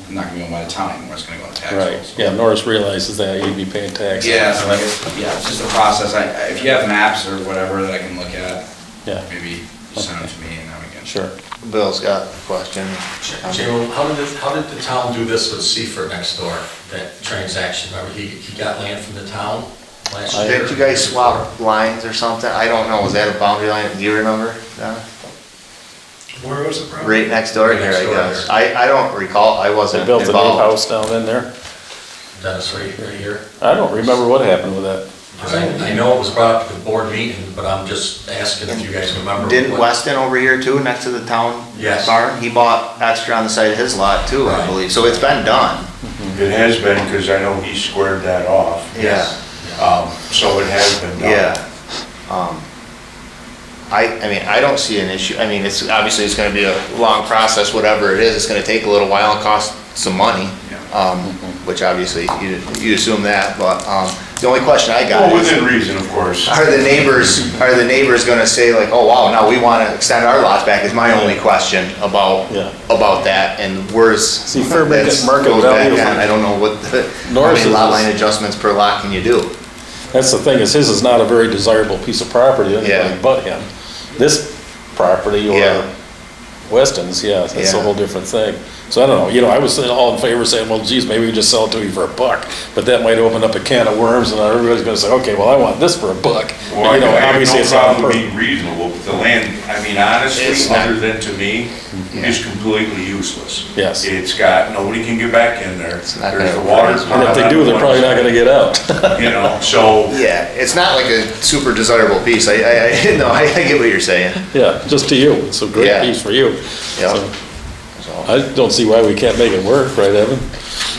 Not gonna be owned by the town anymore, it's gonna go on the tax Right, rolls. yeah, Norris realizes that, you'd be paying taxes. Yeah, so I guess, yeah, it's just a process. If you have maps or whatever that I can look at, Yeah, maybe send them to me and then we can. sure. Bill's got a question. Jim, how did the town do this with Seaford next door, that transaction? Remember, he got land from the town last year? Didn't you guys swap lines or something? I don't know, was that a boundary line? Do you remember, Donna? Where was the property? Right next door Right here, next I door guess. here. I don't recall, I They wasn't built a new involved. house down in there. Dennis, right here. I don't remember what happened with that. 'Cause I know it was brought up at the board meeting, but I'm just asking if you guys remember. Didn't what- Weston over here too, next to the town Yes. barn? He bought extra on the side of his lot too, I Right. believe, so it's been done. It has been, because I know he squared that off. Yeah, So it has been done. yeah. I mean, I don't see an issue, I mean, it's, obviously it's gonna be a long process, whatever it is, it's gonna take a little while and cost some money. Which obviously, you'd assume that, but, the only question I got Well, is, within reason, of course. are the neighbors gonna say like, oh wow, now we wanna extend our lots back, is my only question about that, and where's. See, fair market that's- goes back value. on, I don't know what how Norris many lot is- line adjustments per lot can you do? That's the thing, is his is not a very desirable piece of property, to anybody Yeah. but him. This property, Yeah. or Weston's, yeah, that's a Yeah. whole different thing. So I don't know, you know, I was all in favor of saying, well, geez, maybe we just sell it to you for $1, but that might open up a can of worms, and everybody's gonna say, okay, well, I want this for $1. Well, You know, I have obviously no it's not problem per- being reasonable, but the land, I mean, honestly, It's not- other than to me, is completely useless. Yes. It's got, nobody can get back in there. not There's the gonna- water. And if they do, they're probably not gonna get out. You know, so, Yeah, it's not like a super desirable piece. No, I get what you're saying. Yeah, just to you, it's a great Yeah. piece for you. Yeah. So, I don't see why we can't make it work, right, Evan?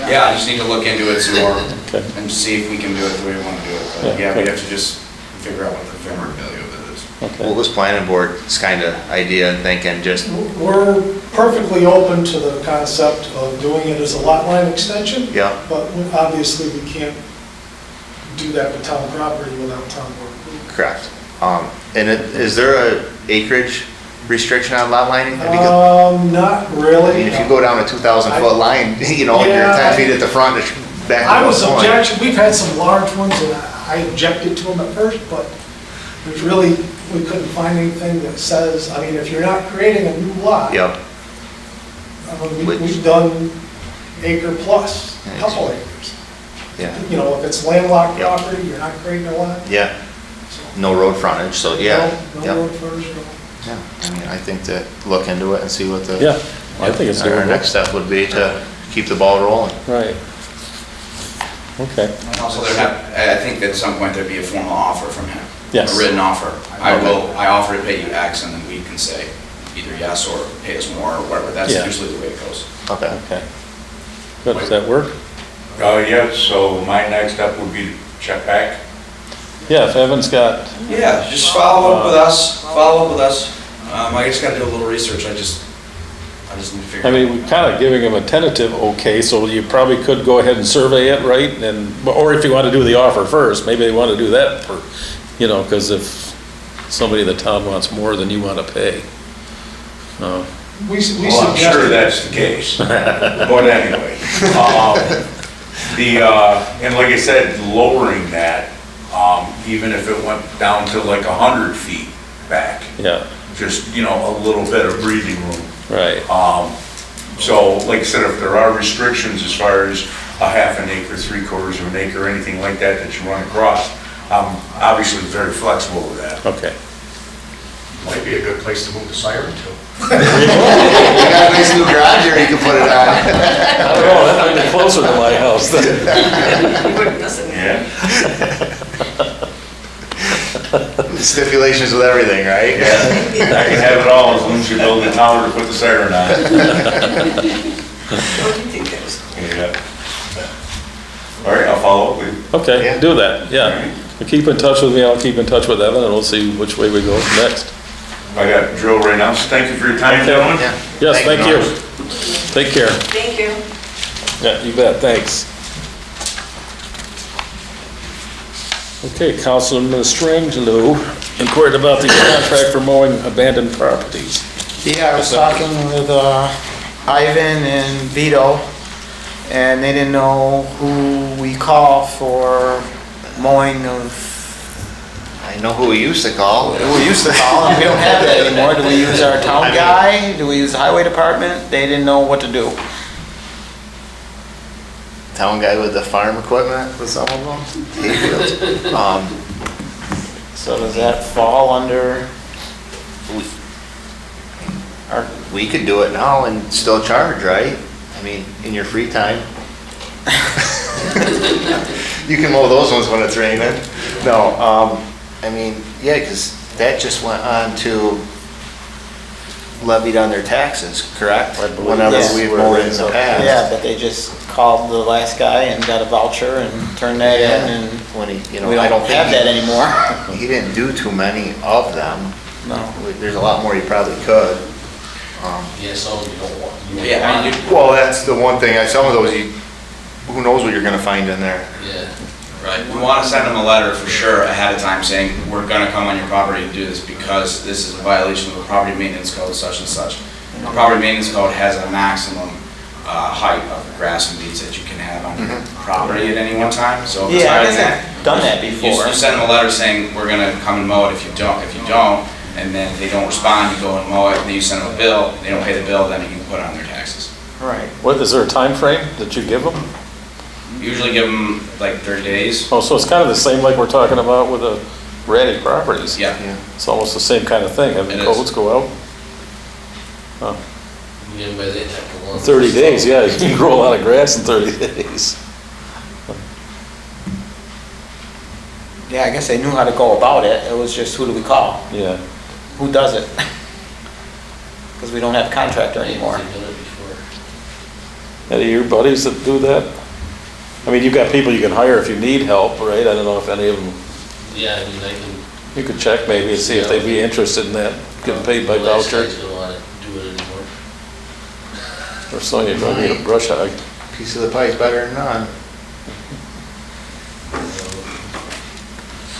Yeah, I just need to look into it some more Okay. and see if we can do it the way we want to do it. But Yeah, yeah, we okay. have to just figure out what the fair market value of it is. What was planning board's kind of idea and thinking, just, We're perfectly open to the concept of doing it as a lot line extension. Yeah. But obviously, we can't do that with town property without town board approval. correct. Is there a acreage restriction on lot lining? Because, Not I really. mean, if you go down a 2,000-foot line, you know, and you're Yeah. 10 feet at the front, it's back to I the was point. objection, we've had some large ones, and I objected to them at first, but there's really, we couldn't find anything that says, I mean, if you're not creating a new lot. Yep, We've done acre plus, a couple acres. yeah, You know, if it's landlocked Yep. property, you're not creating a lot. yeah. No road frontage, so yeah. No Yep. road frontage, no. Yeah, I mean, I think that, look into it and see what the. Yeah, I think it's Our doable. next step would be to keep the ball rolling. Right. Okay. Also, I think at some point there'd be a formal offer from him. Yes. A written offer. Okay. I offer to pay you X, and then we can say either yes or pay us more, or whatever. That's Yeah. usually the way it goes. Okay. Okay. Good, does that work? yeah, so my next step would be to check back. Yeah, if Evan's got, Yeah, just follow up with us, I just gotta do a little research, I just need to figure I out. mean, we're kind of giving him a tentative okay, so you probably could go ahead and survey it, right? And, or if you want to do the offer first, maybe they want to do that for, you know, because if somebody in the town wants more than you want to pay. We Well, I'm sure suggested, that's the case, but anyway. And like I said, lowering that, even if it went down to like 100 feet back, Yeah, just, you know, a little bit of breathing room. right. So, like I said, if there are restrictions as far as a half an acre, 3/4 of an acre, anything like that that you run across, I'm obviously very flexible with that. Okay. Might be a good place to move the Siren to. You got a nice new garage here you can put it on. I don't know, that might be closer to my house than. Yeah. Stipulations with everything, right? I can have it all as long as you build a tower to put the siren on. Yeah. All right, I'll follow up with you. Okay, Yeah. do that, yeah. You keep in touch with me, I'll keep in touch with Evan, and we'll see which way we go next. I got drill right now, so thank you for your time, gentlemen. Yeah. Yes, thank you. Norris. Take care. Thank you. Yeah, you bet, thanks. Okay, Councilman Strangelo inquired about the contract for mowing abandoned properties. Yeah, I was talking with Ivan and Vito, and they didn't know who we call for mowing of, I know who we used to call. who we used to call, and we don't have that anymore. Do we use our town guy? Do we use the highway department? They didn't know what to do. Town guy with the farm equipment with some of them. Hayfield. So does that fall under, We could do it now and still charge, right? I mean, in your free time. You can mow those ones when it's raining. No, I mean, yeah, because that just went on to levied on their taxes, correct? Whenever Yes. we mowed in the past. yeah, but they just called the last guy and got a voucher and turned that in, and When he, you know, we I don't don't have that think anymore. he didn't do too many of them. No. There's a lot more you probably could. Yeah, so you don't want. Yeah, I mean, Well, that's the one thing, some of those, who knows what you're gonna find in there. Yeah. right, we want to send them a letter for sure ahead of time saying, we're going to come on your property to do this because this is a violation of the property maintenance code such and such. The property maintenance code has a maximum height of grass and weeds that you can have on your property at any one time, so. if it's Yeah, I higher guess than that, I've done that You before. you send them a letter saying, we're gonna come and mow it if you don't, and then if they don't respond, you go and mow it, and then you send them a bill, they don't pay the bill, then you can put it on their taxes. Right. What, is there a time frame that you give them? Usually give them like 30 days. Oh, so it's kind of the same like we're talking about with the Ratty properties. Yeah. It's almost the same kind of thing, having It is. codes go out. Huh. Yeah, by that time, the lawn- 30 days, yeah, you can grow a lot of grass in 30 days. Yeah, I guess they knew how to go about it. It was just, who do we call? Yeah. Who does it? Because we don't have a contractor anymore. They've done it before. Any of your buddies that do that? I mean, you've got people you can hire if you need help, right? I don't know if any of them, Yeah, I mean, I can. you could check maybe and see if they'd be interested in that, getting paid by The last voucher. guy's gonna wanna do it anymore. Or so you're gonna need a brush hog. Piece of the pie is better than none.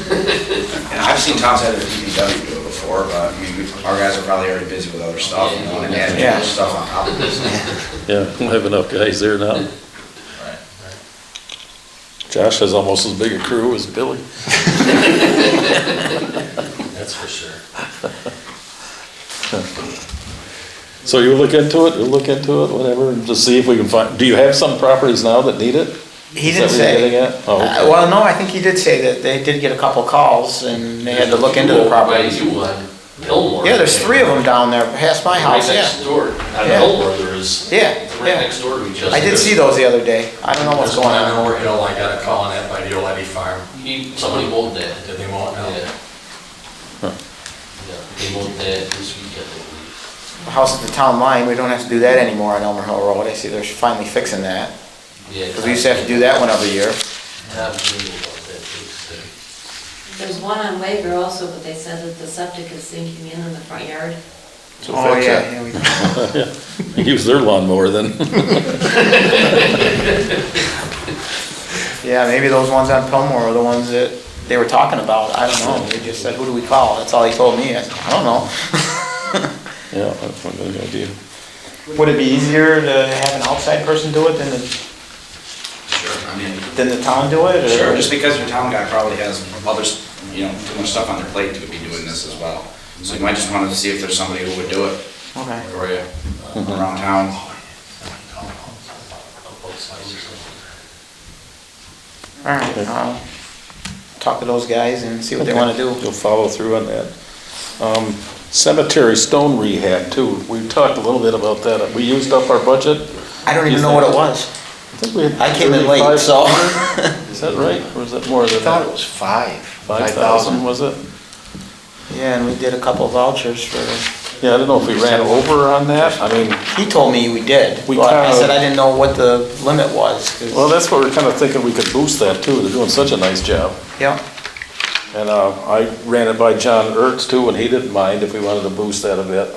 And I've seen towns have their DPW do it before, but I mean, our guys are probably already busy with other stuff, and want to add Yeah. more stuff on top of this. Yeah, we don't have enough guys there now. Right. Josh has almost as big a crew as Billy. That's for sure. So you'll look into it, whatever, and just see if we can find, do you have some properties now that need it? He Is didn't that what you're say. getting at? Oh, okay. Well, no, I think he did say that they did get a couple calls and they had to look into the property. By you on Hillmore. Yeah, there's 3 of them down there past my house, Right yeah. next door, on Yeah. Hillmore, there is. Yeah, Right yeah. next door to each other. I did see those the other day. I don't know what's There's going one on on. North Hill, I got a call on that by the old Eddie Farm. Somebody mowed that. Did they mow it now? Yeah. Huh. Yeah, they mowed that this weekend, I believe. House at the town line, we don't have to do that anymore on Elmer Hill Road. I see they're finally fixing that. Yeah. Because we used to have to do that one every year. Have to know about that too, There's one on Waver also, but they said that the septic is sinking in the front yard. So Oh, fix yeah, it. yeah, we- Use their lawnmower then. Yeah, maybe those ones on Pillmore are the ones that they were talking about. I don't know. They just said, who do we call? That's all he told me. I said, I don't know. Yeah, that's a good idea. Would it be easier to have an outside person do it than Sure, I mean, the town do it? or- sure, just because your town guy probably has others, too much stuff on their plate to be doing this as well. So you might just want to see if there's somebody who would do it Okay. for you around town. All right, I'll talk to those guys and see what they want to do. You'll follow through on that. Cemetery stone rehab too. We talked a little bit about that. We used up our budget. I don't even know what it was. I think we had I came in late, so. 3,500. Is that right? Or is that more I than thought it that? was 5,000. 5,000, was it? Yeah, and we did a couple vouchers for, Yeah, I don't know if we ran over on that. I mean, he told me we did. We But I kinda- said I didn't know what the limit was. 'cause- well, that's what we're kind of thinking we could boost that too. They're doing such a nice job. Yeah, And I ran it by John Ertz too, and he didn't mind if we wanted to boost that a bit.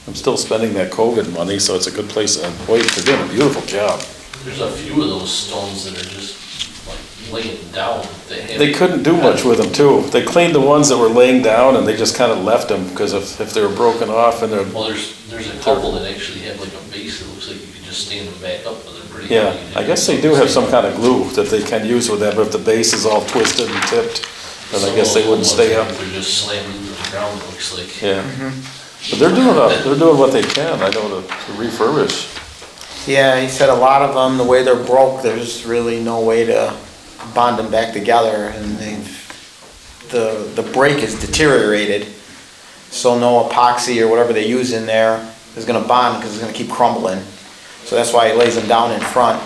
I'm still spending that COVID money, so it's a good place to employ. They're doing a beautiful job. There's a few of those stones that are just like laying down. They couldn't do much with them too. They cleaned the ones that were laying down and they just kind of left them because if they were broken off and they're, Well, there's a couple that actually have like a base that looks like you could just stand them back up, but they're pretty. yeah, heavy. I guess they do have some kind of glue that they can use with that, but if the base is all twisted and tipped, then I guess they wouldn't stay up. They're just slammed into the ground, it looks like. Yeah. But they're doing what they can, I know, to refurbish. yeah, he said a lot of them, the way they're broke, there's really no way to bond them back together, and the break is deteriorated, so no epoxy or whatever they use in there is gonna bond, because it's gonna keep crumbling. So that's why he lays them down in front.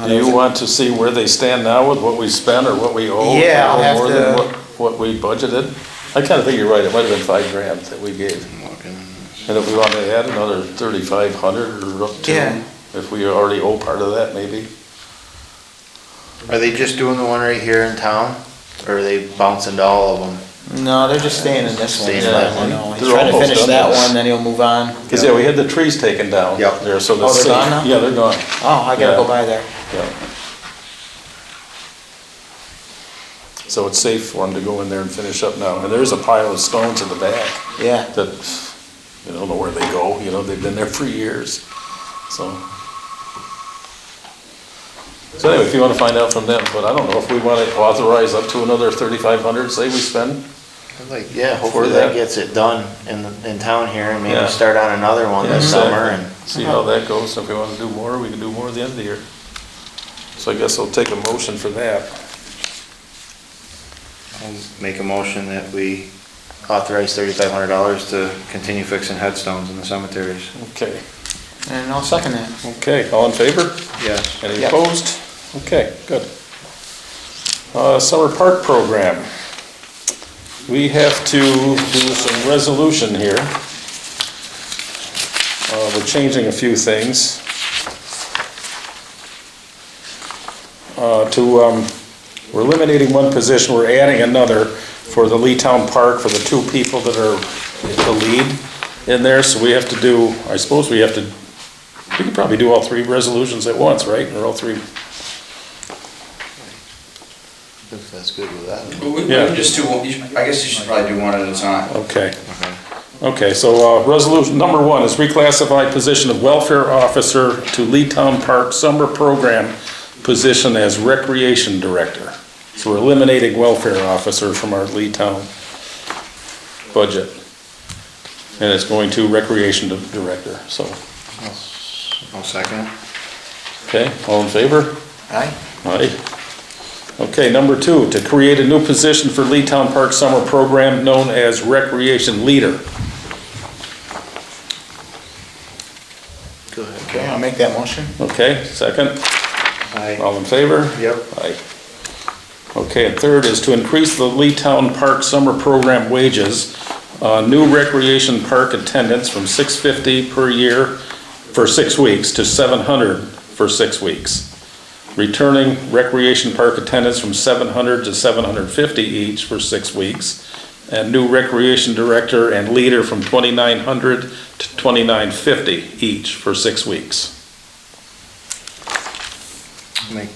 Do you want to see where they stand now with what we spent or what we owe? Yeah, I'll have More than to- what we budgeted? I kind of think you're right, it might have been $5,000 that we gave. And if we want to add another 3,500 or up to, Yeah. if we already owe part of that maybe. Are they just doing the one right here in town? Or are they bouncing to all of them? No, they're just staying in this one. Staying as in far that as I one. know. He's They're trying to almost finish done that this. one, then he'll move on. Because, yeah, we had the trees taken down. Yep. There, so Oh, that's they're safe. gone now? Yeah, they're gone. Oh, I gotta Yeah. go by there. Yeah. So it's safe for them to go in there and finish up now. And there's a pile of stones in the back Yeah. that You don't know where they go, you know, they've been there for years, so. So anyway, if you wanna find out from them, but I don't know if we wanna authorize up to another 3,500, say we spend. Like, yeah, hopefully that gets it done in town here, and maybe Yeah. start on another one this summer, and See how that goes, if we wanna do more, we can do more at the end of the year. So I guess I'll take a motion for that. I'll make a motion that we authorize $3,500 to continue fixing headstones in the cemeteries. Okay, And I'll second that. okay, all in favor? Yes. Any Yep. opposed? Okay, good. Summer park program. We have to do some resolution here. We're changing a few things. We're eliminating one position, we're adding another for the Lee Town Park for the two people that are the lead in there, so we have to do, I suppose we have to, we could probably do all three resolutions at once, right? Or all three? If that's good with that. We Yeah. can just do, I guess you should probably do one at a time. Okay. Okay, so resolution number 1 is reclassify position of welfare officer to Lee Town Park summer program position as recreation director. So we're eliminating welfare officer from our Lee Town budget. And it's going to recreation director, so. I'll second. Okay, all in favor? Aye. Aye. Okay, number 2, to create a new position for Lee Town Park summer program known as recreation leader. Go ahead. Okay, I'll make that motion. Okay, second? Aye. All in favor? Yep. Aye. Okay, and third is to increase the Lee Town Park summer program wages, new recreation park attendants from $650 per year for 6 weeks to $700 for 6 weeks. Returning recreation park attendants from $700 to $750 each for 6 weeks. And new recreation director and leader from $2,900 to $2,950 each for 6 weeks. Make,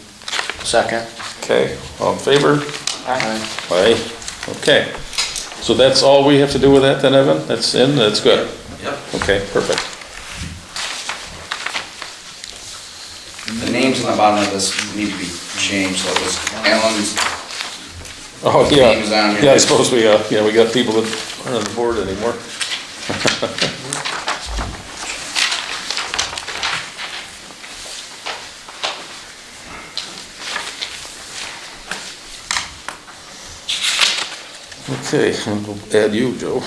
second. Okay, all in favor? Aye. Aye. Okay. So that's all we have to do with that then, Evan? That's in, that's good? Yep. Okay, perfect. The names on the bottom of this need to be changed, so it was Alan's. Oh, yeah. Names on here. Yeah, I suppose we, yeah, we got people that aren't on the board anymore. Okay, and we'll add you, Joe.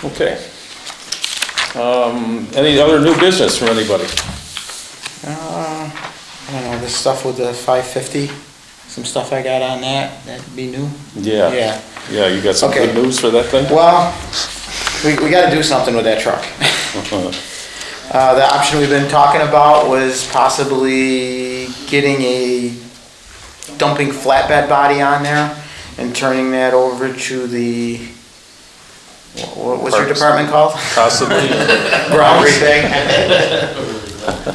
Okay. Any other new business from anybody? I don't know, this stuff with the 550, some stuff I got on that, that'd be new? Yeah. Yeah. Yeah, you got some good Okay. news for that thing? Well, we gotta do something with that truck. The option we've been talking about was possibly getting a dumping flatbed body on there and turning that over to the, what's your Parks. department called? Possibly. Ground thing.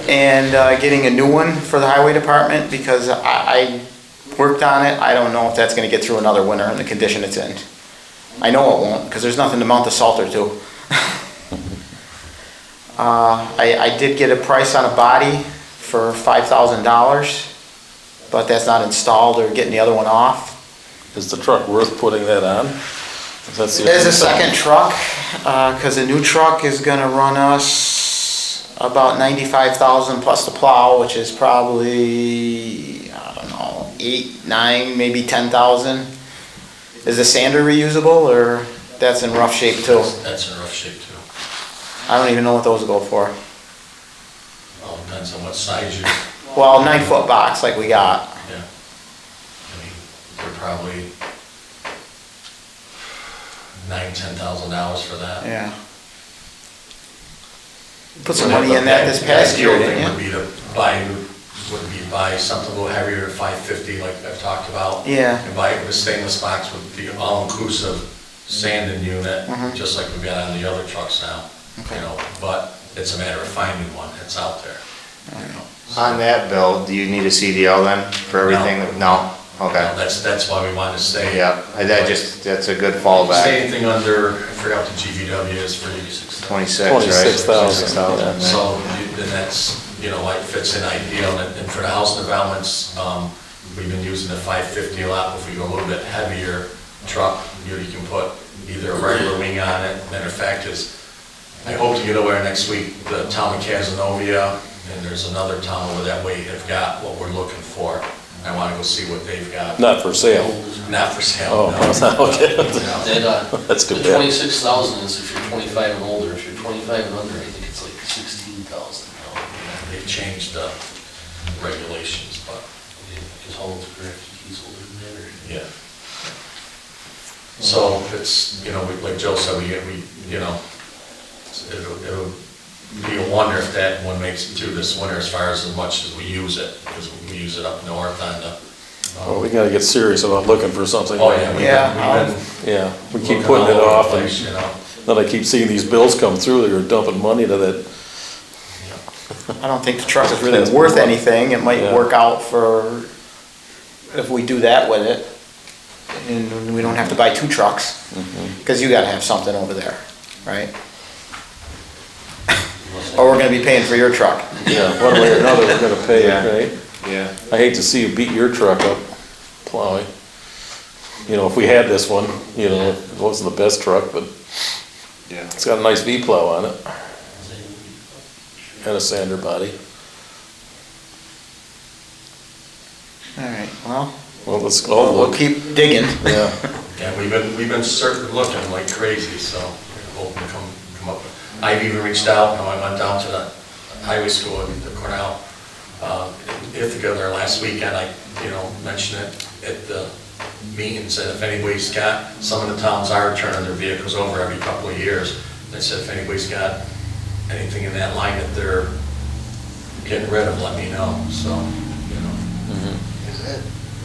And getting a new one for the highway department because I worked on it. I don't know if that's gonna get through another winter in the condition it's in. I know it won't because there's nothing to mount the salter to. I did get a price on a body for $5,000, but that's not installed or getting the other one off. Is the truck worth putting that on? That's the- There's a second truck, cause the new truck is gonna run us about 95,000 plus the plow, which is probably, I don't know, 8, 9, maybe 10,000. Is the sander reusable or that's in rough shape too? That's in rough shape too. I don't even know what those go for. Well, depends on what size you, Well, 9-foot box like we got. yeah. I mean, they're probably $9,000-$10,000 for that. Yeah. Put some money in that this past year, The didn't ideal thing you? would be to buy something a little heavier, 550 like I've talked about. Yeah. And buy it with a stainless box with the all-inclusive sanding unit, just like we've got on the other trucks now. Okay. You know, but it's a matter of finding one that's out there. You know. On that bill, do you need a CDL then for everything? No? Okay. That's why we wanted to stay. Yeah, that's a good fallback. Say anything under, I forgot what the GVW is for you. 26, right? 26,000, yeah. So then that's, like fits in ideal. And for the house developments, we've been using the 550 a lot. If we go a little bit heavier truck, you can put either a regular wing on it. Matter of fact I hope to get over there next week, the town of Casanova, and there's another town over that way have got what we're looking for. I want to go see what they've got. Not for sale. Not for sale. Oh, no. okay. That's too the bad. 26,000 is if you're 25 and older. If you're 25 and under, I think it's like 16,000 now. They've changed the regulations, but. Because how old's correct? He's older than that, or? Yeah. So it's, like Joe said, it'll be a wonder if that one makes it through this winter as far as much as we use it, because we use it up north on the. Well, we gotta get serious about looking for something. Oh, yeah. Yeah, we keep putting it off, and then I keep seeing these bills come through, they're dumping money to that. I don't think the truck is really worth anything. It might work out for, if we do that with it, and we don't have to buy 2 trucks, because you gotta have something over there, right? Or we're gonna be paying for your truck. Yeah, one way or another, we're gonna pay it, right? Yeah. I hate to see you beat your truck up plowing. If we had this one, it wasn't the best truck, but it's got a nice V-plow on it. And a sander body. All right, well. Well, let's go. We'll keep digging. Yeah. Yeah, we've been certainly looking like crazy, so we're hoping to come up with. I've even reached out, I went down to the highway school at the Cornel, Ithaca there last weekend. I, mentioned it at the meetings, and if anybody's got, some of the towns are turning their vehicles over every couple of years. They said if anybody's got anything in that line that they're getting rid of, let me know, so, Is that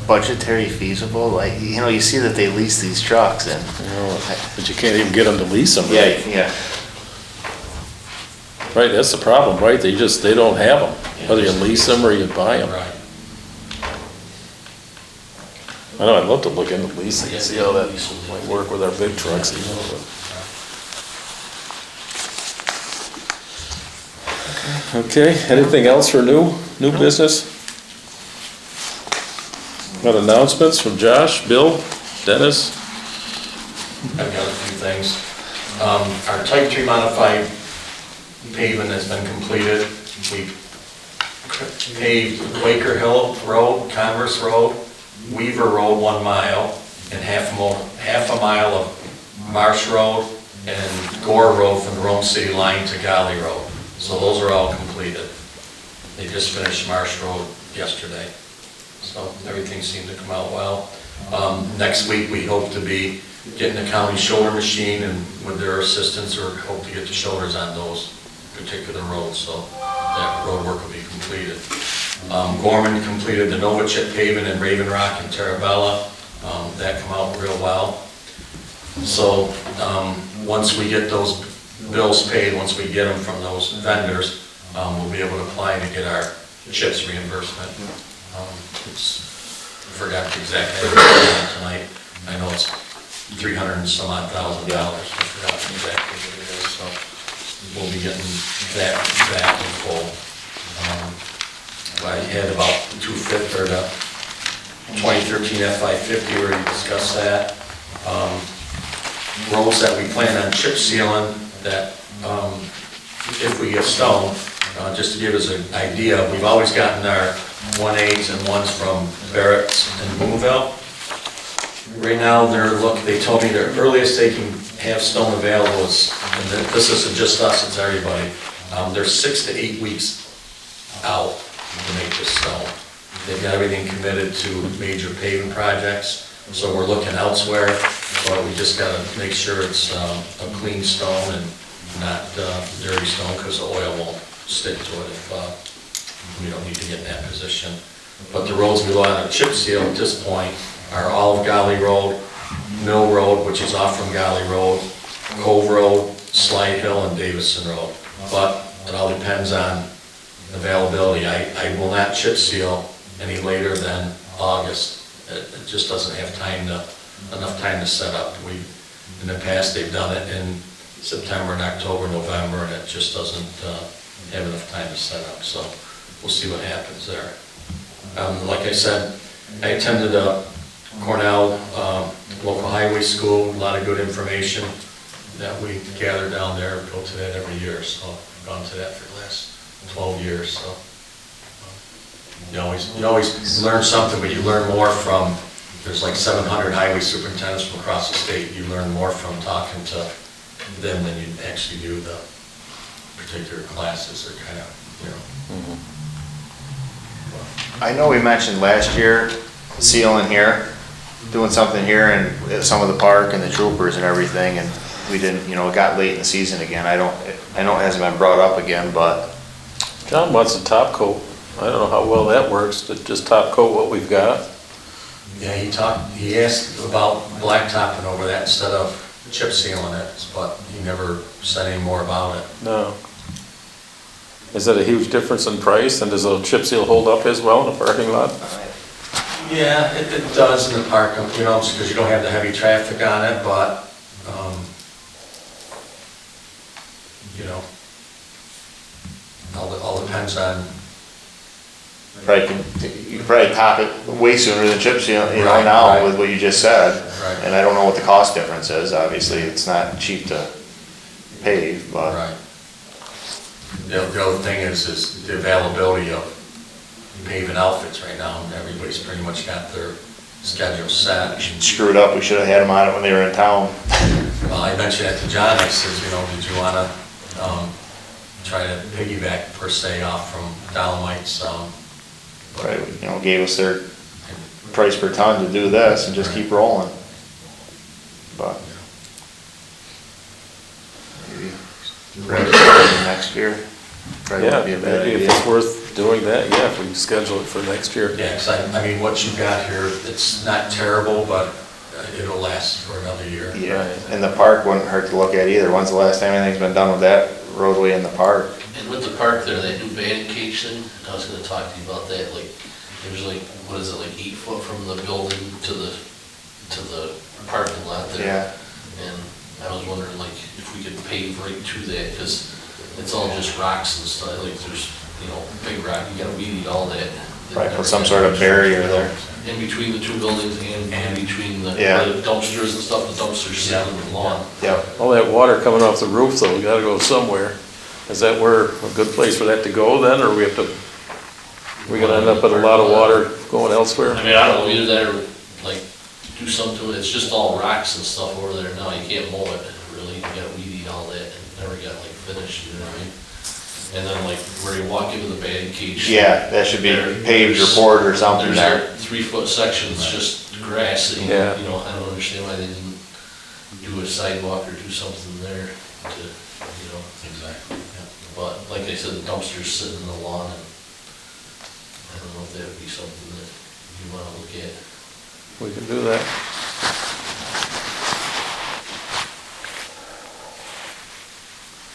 budgetary feasible? Like, you see that they lease these trucks and. But you can't even get them to lease them, Yeah, right? yeah. Right, that's the problem, right? They don't have them, whether you lease them or you buy them. right. I know, I'd love to look into leasing, see how that might work with our big trucks. Okay, anything else for new business? Got announcements from Josh, Bill, Dennis? I've got a few things. Our type 3 modified paving has been completed. We paved Quaker Hill Road, Converse Road, Weaver Road 1 mile, and half a mile of Marsh Road and Gore Road from the Rome City line to Golly Road. So those are all completed. They just finished Marsh Road yesterday. So everything seemed to come out well. Next week we hope to be getting the county shoulder machine, and with their assistance, or hope to get the shoulders on those particular roads, so that road work will be completed. Gorman completed the Nova Chip paving in Raven Rock and Terabella. That come out real well. So once we get those bills paid, once we get them from those vendors, we'll be able to apply to get our CHIPS reimbursement. I forgot the exact name tonight. I know it's $300 and some odd thousand. I forgot exactly what it is, so we'll be getting that back in full. I had about the 2013 F-550 where we discussed that. Roads that we plan on chip sealing, that if we get stone, just to give us an idea, we've always gotten our 1As and 1s from Barracks and Boonville. Right now, they told me the earliest they can have stone available is, and this isn't just us, it's everybody, they're 6 to 8 weeks out to make this stone. They've got everything committed to major paving projects, so we're looking elsewhere, but we just gotta make sure it's a clean stone and not dirty stone, because the oil won't stick to it if we don't need to get in that position. But the roads we want to chip seal at this point are all of Golly Road, Mill Road, which is off from Golly Road, Cove Road, Slide Hill, and Davison Road. But it all depends on availability. I will not chip seal any later than August. It just doesn't have enough time to set up. In the past, they've done it in September and October, November, and it just doesn't have enough time to set up. So we'll see what happens there. Like I said, I attended Cornel local highway school, a lot of good information that we gather down there. Go to that every year, so I've gone to that for the last 12 years. So you always learn something, but you learn more from. There's like 700 highway superintendents from across the state. You learn more from talking to them than you actually do the particular classes. They're kind of, I know we mentioned last year sealing here, doing something here and at some of the park and the troopers and everything, and we didn't, it got late in the season again. I know it hasn't been brought up again, but. John wants a top coat. I don't know how well that works, to just top coat what we've got. yeah, he asked about blacktopping over that instead of chip sealing it, but he never said any more about it. No. Is that a huge difference in price, and does a chip seal hold up as well in the parking lot? Yeah, it does in the park, because you don't have the heavy traffic on it, but, all depends on. You could probably top it way sooner than chip seal, Right, now right. with what you just said. Right. And I don't know what the cost difference is. Obviously, it's not cheap to pave, but. Right. The other thing is the availability of paving outfits right now. Everybody's pretty much got their schedule set. Screwed up. We should have had them on it when they were in town. Well, I mentioned that to John. I said, did you want to try to piggyback per se off from Dolomites? Right, gave us their price per ton to do this and just keep rolling. But maybe next year. Probably Yeah, wouldn't be a bad maybe if idea. it's worth doing that, yeah, if we schedule it for next year. Yeah, because what you got here, it's not terrible, but it'll last for another year. Yeah, and the park wouldn't hurt to look at either. When's the last time anything's been done with that roadway in the park? And with the park there, that new batting cage thing, I was gonna talk to you about that, there's 8 foot from the building to the parking lot there. Yeah. And I was wondering if we could pave right to that, because it's all just rocks and stuff, there's, big rock, you gotta weed eat all that. Right, put some sort of barrier there. In between the two buildings and between the Yeah. the dumpsters and stuff, the dumpsters sit on the lawn. Yep. All that water coming off the roof, though, we gotta go somewhere. Is that a good place for that to go then, or we're gonna end up with a lot of water going elsewhere? I mean, I don't know, either that or do something, it's just all rocks and stuff over there now, you can't mow it, really, you gotta weed eat all that, and never got finished, you know what I mean? And then where you walk into the batting cage. Yeah, that should be paved or poured or something there. There's 3 foot sections, just grass, and, Yeah. I don't understand why they didn't do a sidewalk or do something there to, Exactly. but like I said, the dumpsters sit in the lawn, and I don't know if that would be something that you wanna look at. We can do that.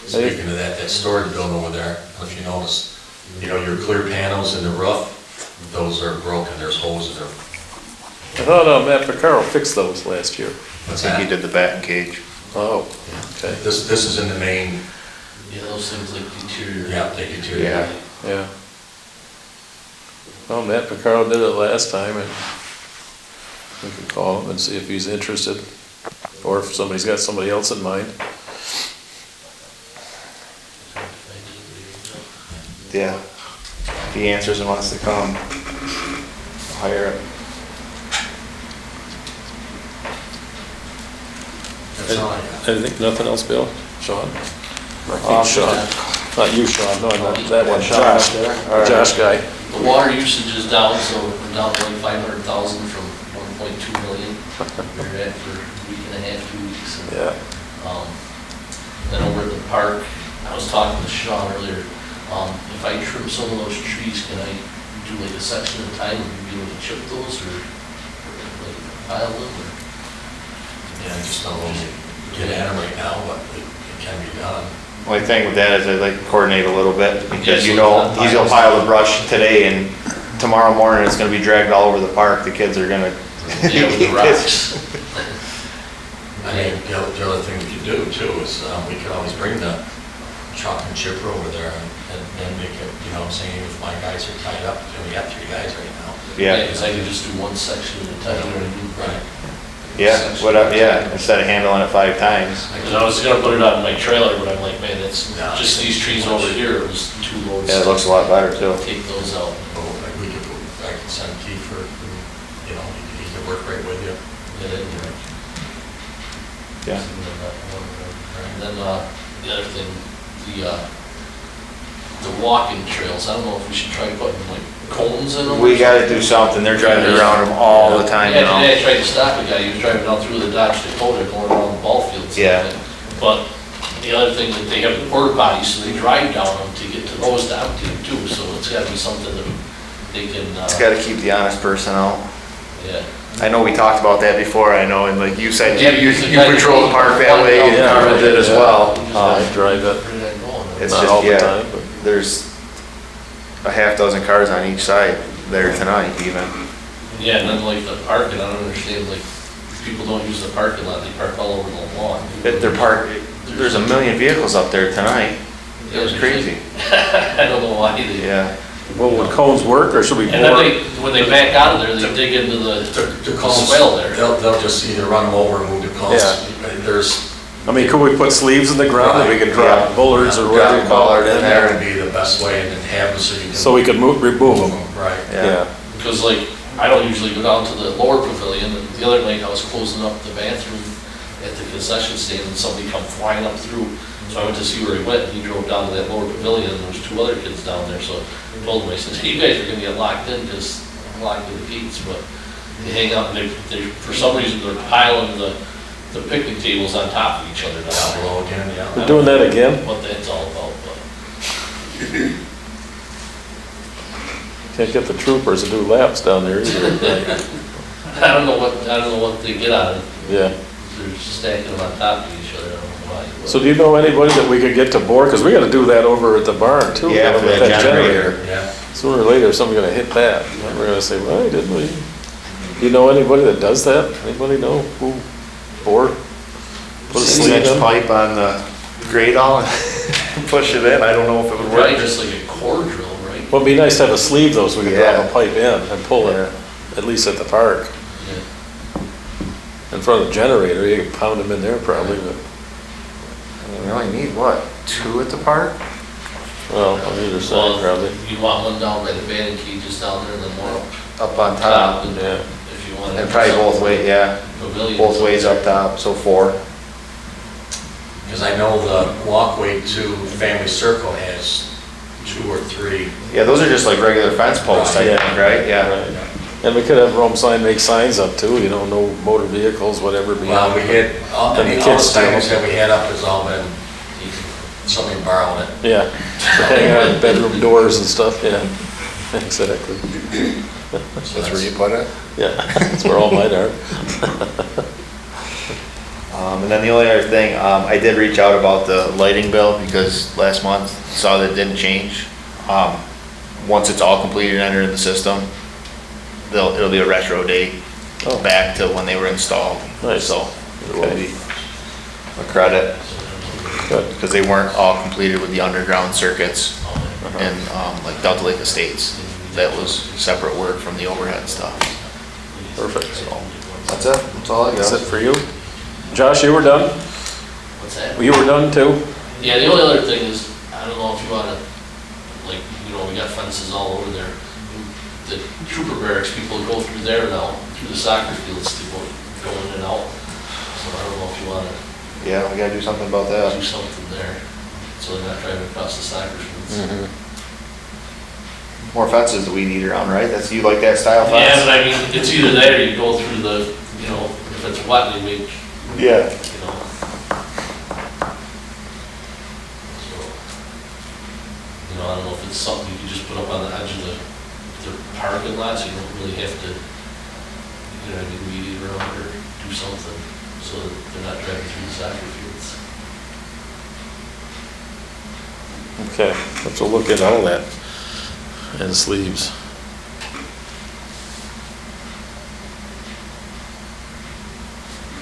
Speaking of that storage building over there, if you notice, your clear panels in the roof, those are broken, there's holes in them. I thought Matt Picaro fixed those last year. I think he did the batting cage. Oh, okay. This is in the main. Yeah, those things deteriorate. Yeah, they deteriorate. Yeah. Well, Matt Picaro did it last time, and we can call him and see if he's interested, or if somebody's got somebody else in mind. Yeah. If he answers and wants to come, I'll hire him. That's all I got. Anything, nothing else, Bill? Sean? Sean. Not you, Sean, no, not that one. Josh. Josh guy. The water usage is down, so we're down to 500,000 from 1.2 million. We're at for a week and a half, 2 weeks. And, Yeah. Then over at the park, I was talking to Sean earlier, if I trim some of those trees, can I do a section at a time and be able to chip those or pile them? Or? Yeah, I just don't know if you get at them right now, but it can be done. Only thing with that is I'd like to coordinate a little bit, because Yeah, you so know, it's not he's gonna pile the brush today, and tomorrow morning it's gonna be dragged all over the park. The kids are gonna. Yeah, with the rocks. I mean, the other thing we could do too is, we could always bring the chalk and chipper over there, and then they could, you know what I'm saying, if my guys are tied up, and we got 3 guys right now. Yeah, Because I could just do one section at a time. Right. yeah, whatever, yeah, instead of handling it 5 times. Because I was gonna put it on my trailer, but I'm like, man, it's just these trees over here, it was 2 loads. Yeah, it looks a lot better too. Take those out. I could send Kiefer, you know, he could work right with you. Yeah. And then, the other thing, the walking trails, I don't know if we should try putting like cones in them. We gotta do something. They're driving around them all the time Yeah, now. today I tried to stop a guy, he was driving down through the Dodge Dakota, going around the ball fields. and Yeah. everything. But the other thing, that they have the porta potties, so they drive down them to get to those down too, so it's gotta be something that they can, It's gotta keep the honest person out. yeah. I know we talked about that before, I know, and like you said, Yeah, you because the guy patrol the that- park that way, and Yeah, Carmen did as well. I drive it. It's Not just, all the yeah, time, but- there's a half dozen cars on each side there tonight even. Yeah, and then like the parking, I don't understand, like, people don't use the parking lot, they park all over the lawn. They're parked, there's a million vehicles up there tonight. It was crazy. I don't know why they. Yeah. Well, would cones work, or should we And then bore? when they back out of there, they dig into the cones, swale there. They'll just either run them over and move the cones. Yeah. There's. I mean, could we put sleeves in the ground that we could drop Yeah. bullards or whatever you Drop call bollard it in in there. That would be the best way, and then have them so you can. So we could remove them. Right. Yeah. Because like, I don't usually go down to the lower pavilion, and the other night I was closing up the bathroom at the concession stand, and somebody come flying up through. So I went to see where he went, and he drove down to that lower pavilion, and there was 2 other kids down there, so I told him, I said, you guys are gonna get locked in, because I'm locked in the gates, but they hang out, and they, for some reason, they're piling the picnic tables on top of each other down Down there. below again, yeah. We're doing that again? What that's all about, but. Can't get the troopers to do laps down there either. I don't know what they get out of it. Yeah. They're stacking them on top of each other, I don't know why. but- So do you know anybody that we could get to bore? Because we gotta do that over at the barn too. Yeah, for with that generator. Yeah. Sooner or later, somebody's gonna hit that. And we're gonna say, why didn't we? Do you know anybody that does that? Anybody know who bore? Put a sleeve 6-inch in? pipe on the grate all and push it in. I don't know if it would Probably work. just like a core drill, right? Well, it'd be nice to have a sleeve though, so we could drop Yeah. a pipe in and pull it, at least at the park. In front of the generator, you can pound them in there probably, but, I mean, we only need, what, 2 at the park? well, on either side Well, probably. you want one down by the banding cages down there, and then one Up on up top. top, and Yeah. if you want. And probably both ways, yeah. Pavilions. Both ways up top, so 4. Because I know the walkway to Family Circle has 2 or 3. Yeah, those are just like regular fence posts, I Yeah. think, right? Yeah. Right. And we could have Rome Sign make signs up too, you know, no motor vehicles, whatever Well, beyond. we had, all Then the the kids steal signage them. that we had up has all been, somebody borrowing it. Yeah, hanging on bedroom doors and stuff, yeah, exactly. That's where you put it? Yeah, that's where all mine are. And then the only other thing, I did reach out about the lighting bill because last month saw that it didn't change. Once it's all completed and entered in the system, it'll be a retro date Oh. back to when they were installed. Nice. So it will Okay. be a credit Good. because they weren't all completed with the underground circuits and like Delta Lake Estates. That was separate work from the overhead stuff. Perfect. So that's it. That's all I got. That's it for you? Josh, you were done? What's that? You were done too? Yeah, the only other thing is, I don't know if you wanna, like, you know, we got fences all over there. The trooper barracks, people go through there now, through the soccer fields, people go in and out. So I don't know if you wanna Yeah, we gotta do something about that. do something there, so they're not driving across the soccer fields. More fences that we need around, right? That's, you like that style Yeah, fence? but I mean, it's either that or you go through the, you know, if it's wet, they make, Yeah. you know. So, you know, I don't know if it's something you could just put up on the edge of the parking lot, so you don't really have to, you know, weed it around or do something, so that they're not driving through the soccer fields. Okay, let's look at all that. And sleeves.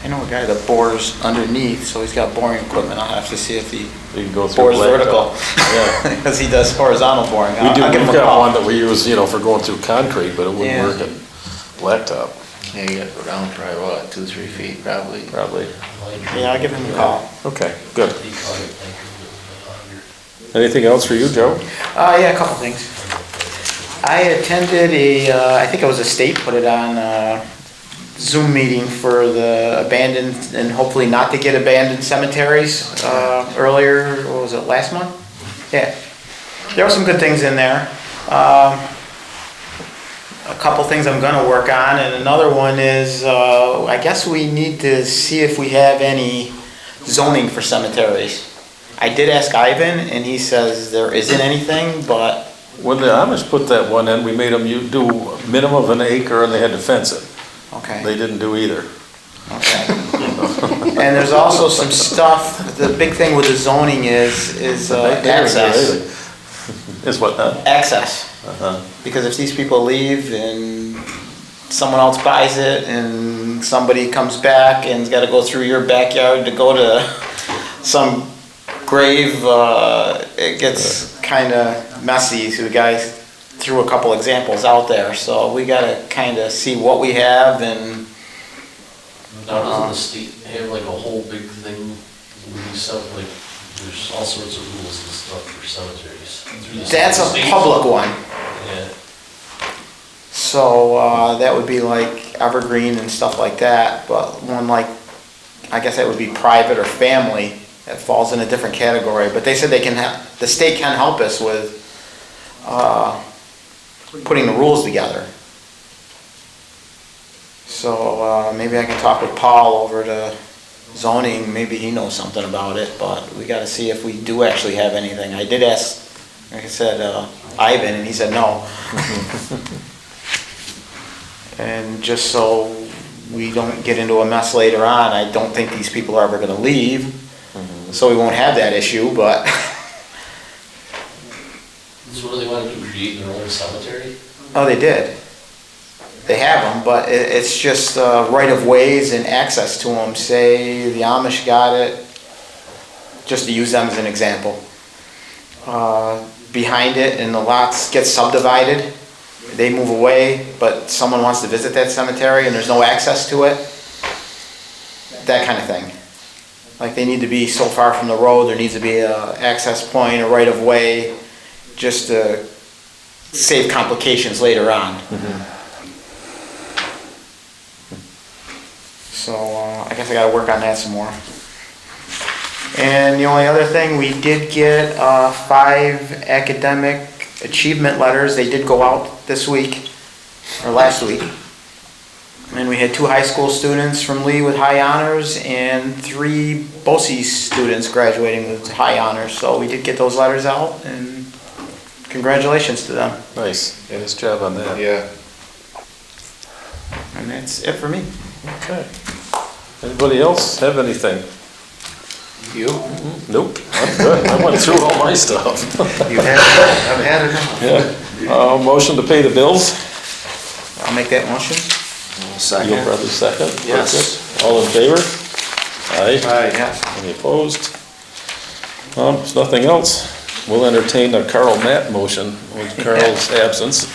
I know a guy that bores underneath, so he's got boring equipment. I'll have to see if he You can go through bores blacktop. vertical. Yeah. Because he does horizontal boring. We do, I'll give him we've a got call. one that we use, you know, for going through concrete, but it wouldn't Yeah. work in blacktop. Yeah, you gotta go down probably what, 2-3 feet probably. Probably. Yeah, I'll give him a call. Okay, good. Anything else for you, Joe? Yeah, a couple things. I attended I think it was the state put it on Zoom meeting for the abandoned and hopefully not to get abandoned cemeteries earlier, what was it, last month? Yeah. There were some good things in there. A couple things I'm gonna work on, and another one is, I guess we need to see if we have any zoning for cemeteries. I did ask Ivan, and he says there isn't anything, but... When the Amish put that one in, we made them do a minimum of an acre and they had to fence it. Okay. They didn't do either. Okay. And there's also some stuff, the big thing with the zoning is access. Is what now? Access. Because if these people leave and someone else buys it and somebody comes back and's gotta go through your backyard to go to some grave, it gets kinda messy. So the guy threw a couple examples out there, so we gotta kinda see what we have and... Now, doesn't the state have like a whole big thing, like, there's all sorts of rules and stuff for cemeteries? through the That's a state? public one. Yeah. So, that would be like evergreen and stuff like that, but one like, I guess that would be private or family, that falls in a different category, but they said they can the state can help us with, putting the rules together. So, maybe I can talk with Paul over to zoning, maybe he knows something about it, but we gotta see if we do actually have anything. I did ask, like I said, Ivan, and he said no. And just so we don't get into a mess later on, I don't think these people are ever gonna leave, so we won't have that issue, but... So what do they want to do, create their own cemetery? Oh, they did. They have them, but it's just right-of-ways and access to them. Say the Amish got it, just to use them as an example. Behind it and the lots get subdivided, they move away, but someone wants to visit that cemetery and there's no access to it. That kind of thing. Like they need to be so far from the road, there needs to be a access point, a right-of-way, just to save complications later on. So I guess I gotta work on that some more. And the only other thing, we did get 5 academic achievement letters. They did go out this week, or last week. And we had 2 high school students from Lee with high honors and 3 BOCES students graduating with high honors. So we did get those letters out, and congratulations to them. Nice, nice job on that. Yeah. And that's it for me. Okay. Anybody else have anything? You? Nope, I'm good. I went through all my stuff. You have, I've had enough. Yeah. Motion to pay the bills? I'll make that motion. You'll probably second? Yes. All in favor? Aye. Aye. Yes. Any opposed? If nothing else, we'll entertain a Carl Matt motion with Carl's absence.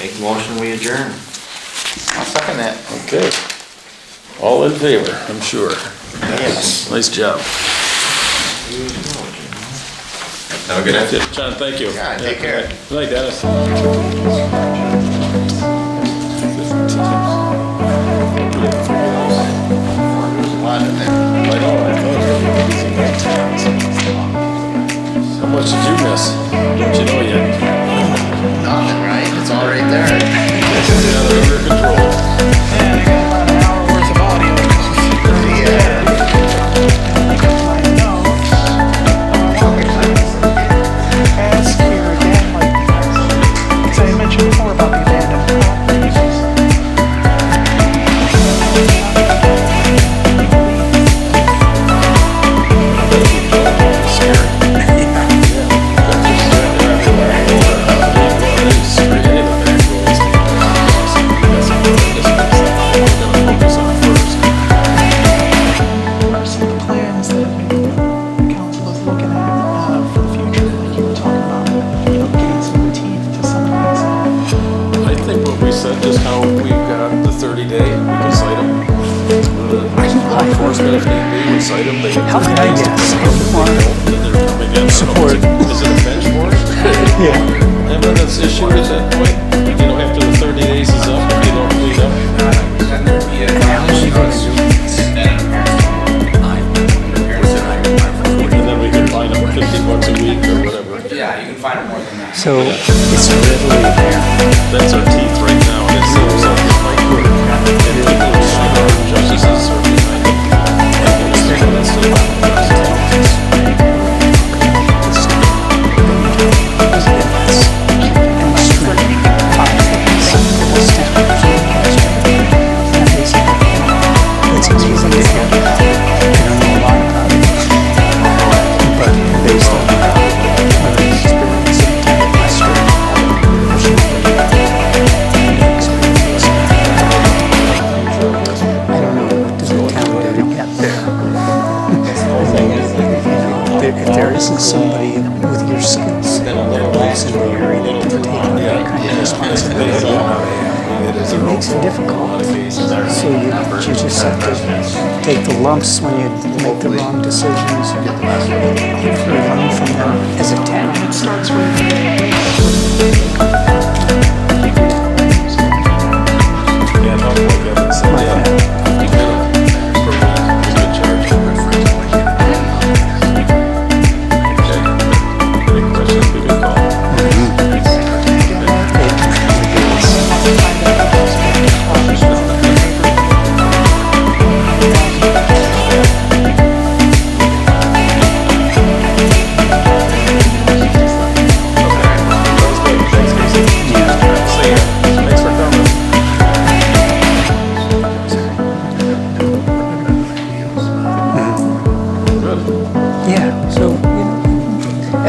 Make the motion, we adjourn. I'll second that. Okay. All in favor, I'm sure. Yes. Nice job. Have a good night. John, thank you. Yeah, take care. Good night, Dennis. There's a lot in there. I know, I thought it was easy like tens. How much did you miss? Don't you know yet? Nothing, right? It's all right there. Under control. 30-day, we can cite them. Law enforcement, if need be, we cite them. How could I guess? Support. Is it a bench warrant? Yeah. Evidence issued at that point, after the 30 days is up, if you don't plead up. And then we can fine them $50 a week or whatever. Yeah, you can find it more than that. So it's readily apparent. That's our teeth right now, and it seems like it might work. And people are smart, justices are behind it. And it's still It's amazing to hear. I don't know a lot about it, but based on my experience in Western, I don't know what the town did to get there. If there isn't somebody with your skills that lives in the area that can take that kind of responsibility, it makes it difficult. So you just have to take the lumps when you make the wrong decisions and hopefully learn from them as a town. It starts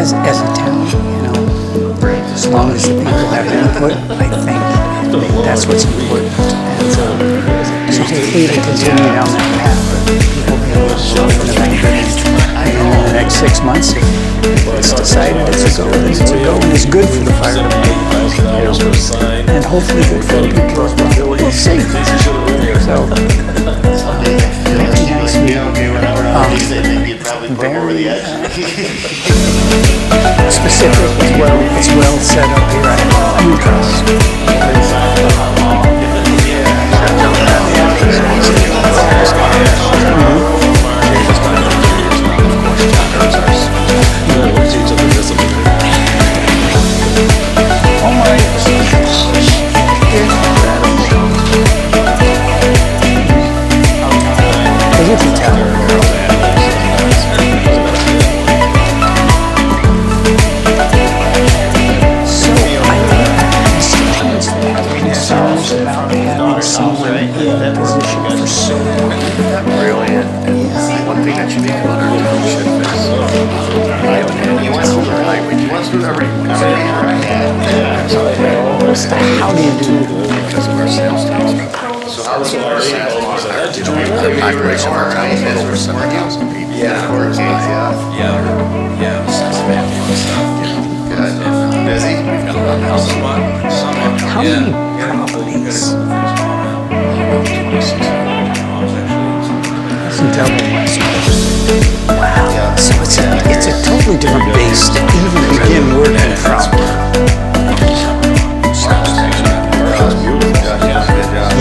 as a town, as long as the people have input, I think that's what's important. And so hopefully to continue down that path, people in the next 6 months, if it's decided it's a go, then it's a go, and it's good for the fire department, and hopefully good for the people as well. We'll see. So, very specific as well. It's well set up here. I trust. How do you do it? Because of our sales tax. So how does our sales tax? The population of our town is over 7,000 people. Yeah. Yeah. Good. Busy? How many properties? Some double West. Wow. So it's a totally different base to even begin working from.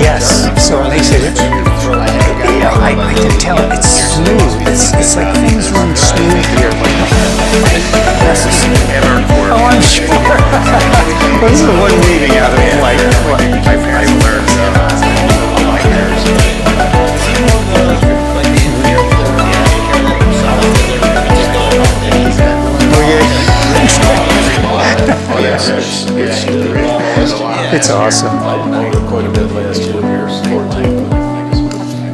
Yes, so it makes it, I can tell it's smooth, it's like things run smooth here. Oh, I'm sure. Well, this is one meeting out of it, like, I've learned, it's awesome. I mowed it quite a bit last year,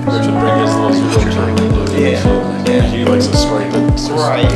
Richard bring his little zero turn. Yeah. He likes to stripe it. Right.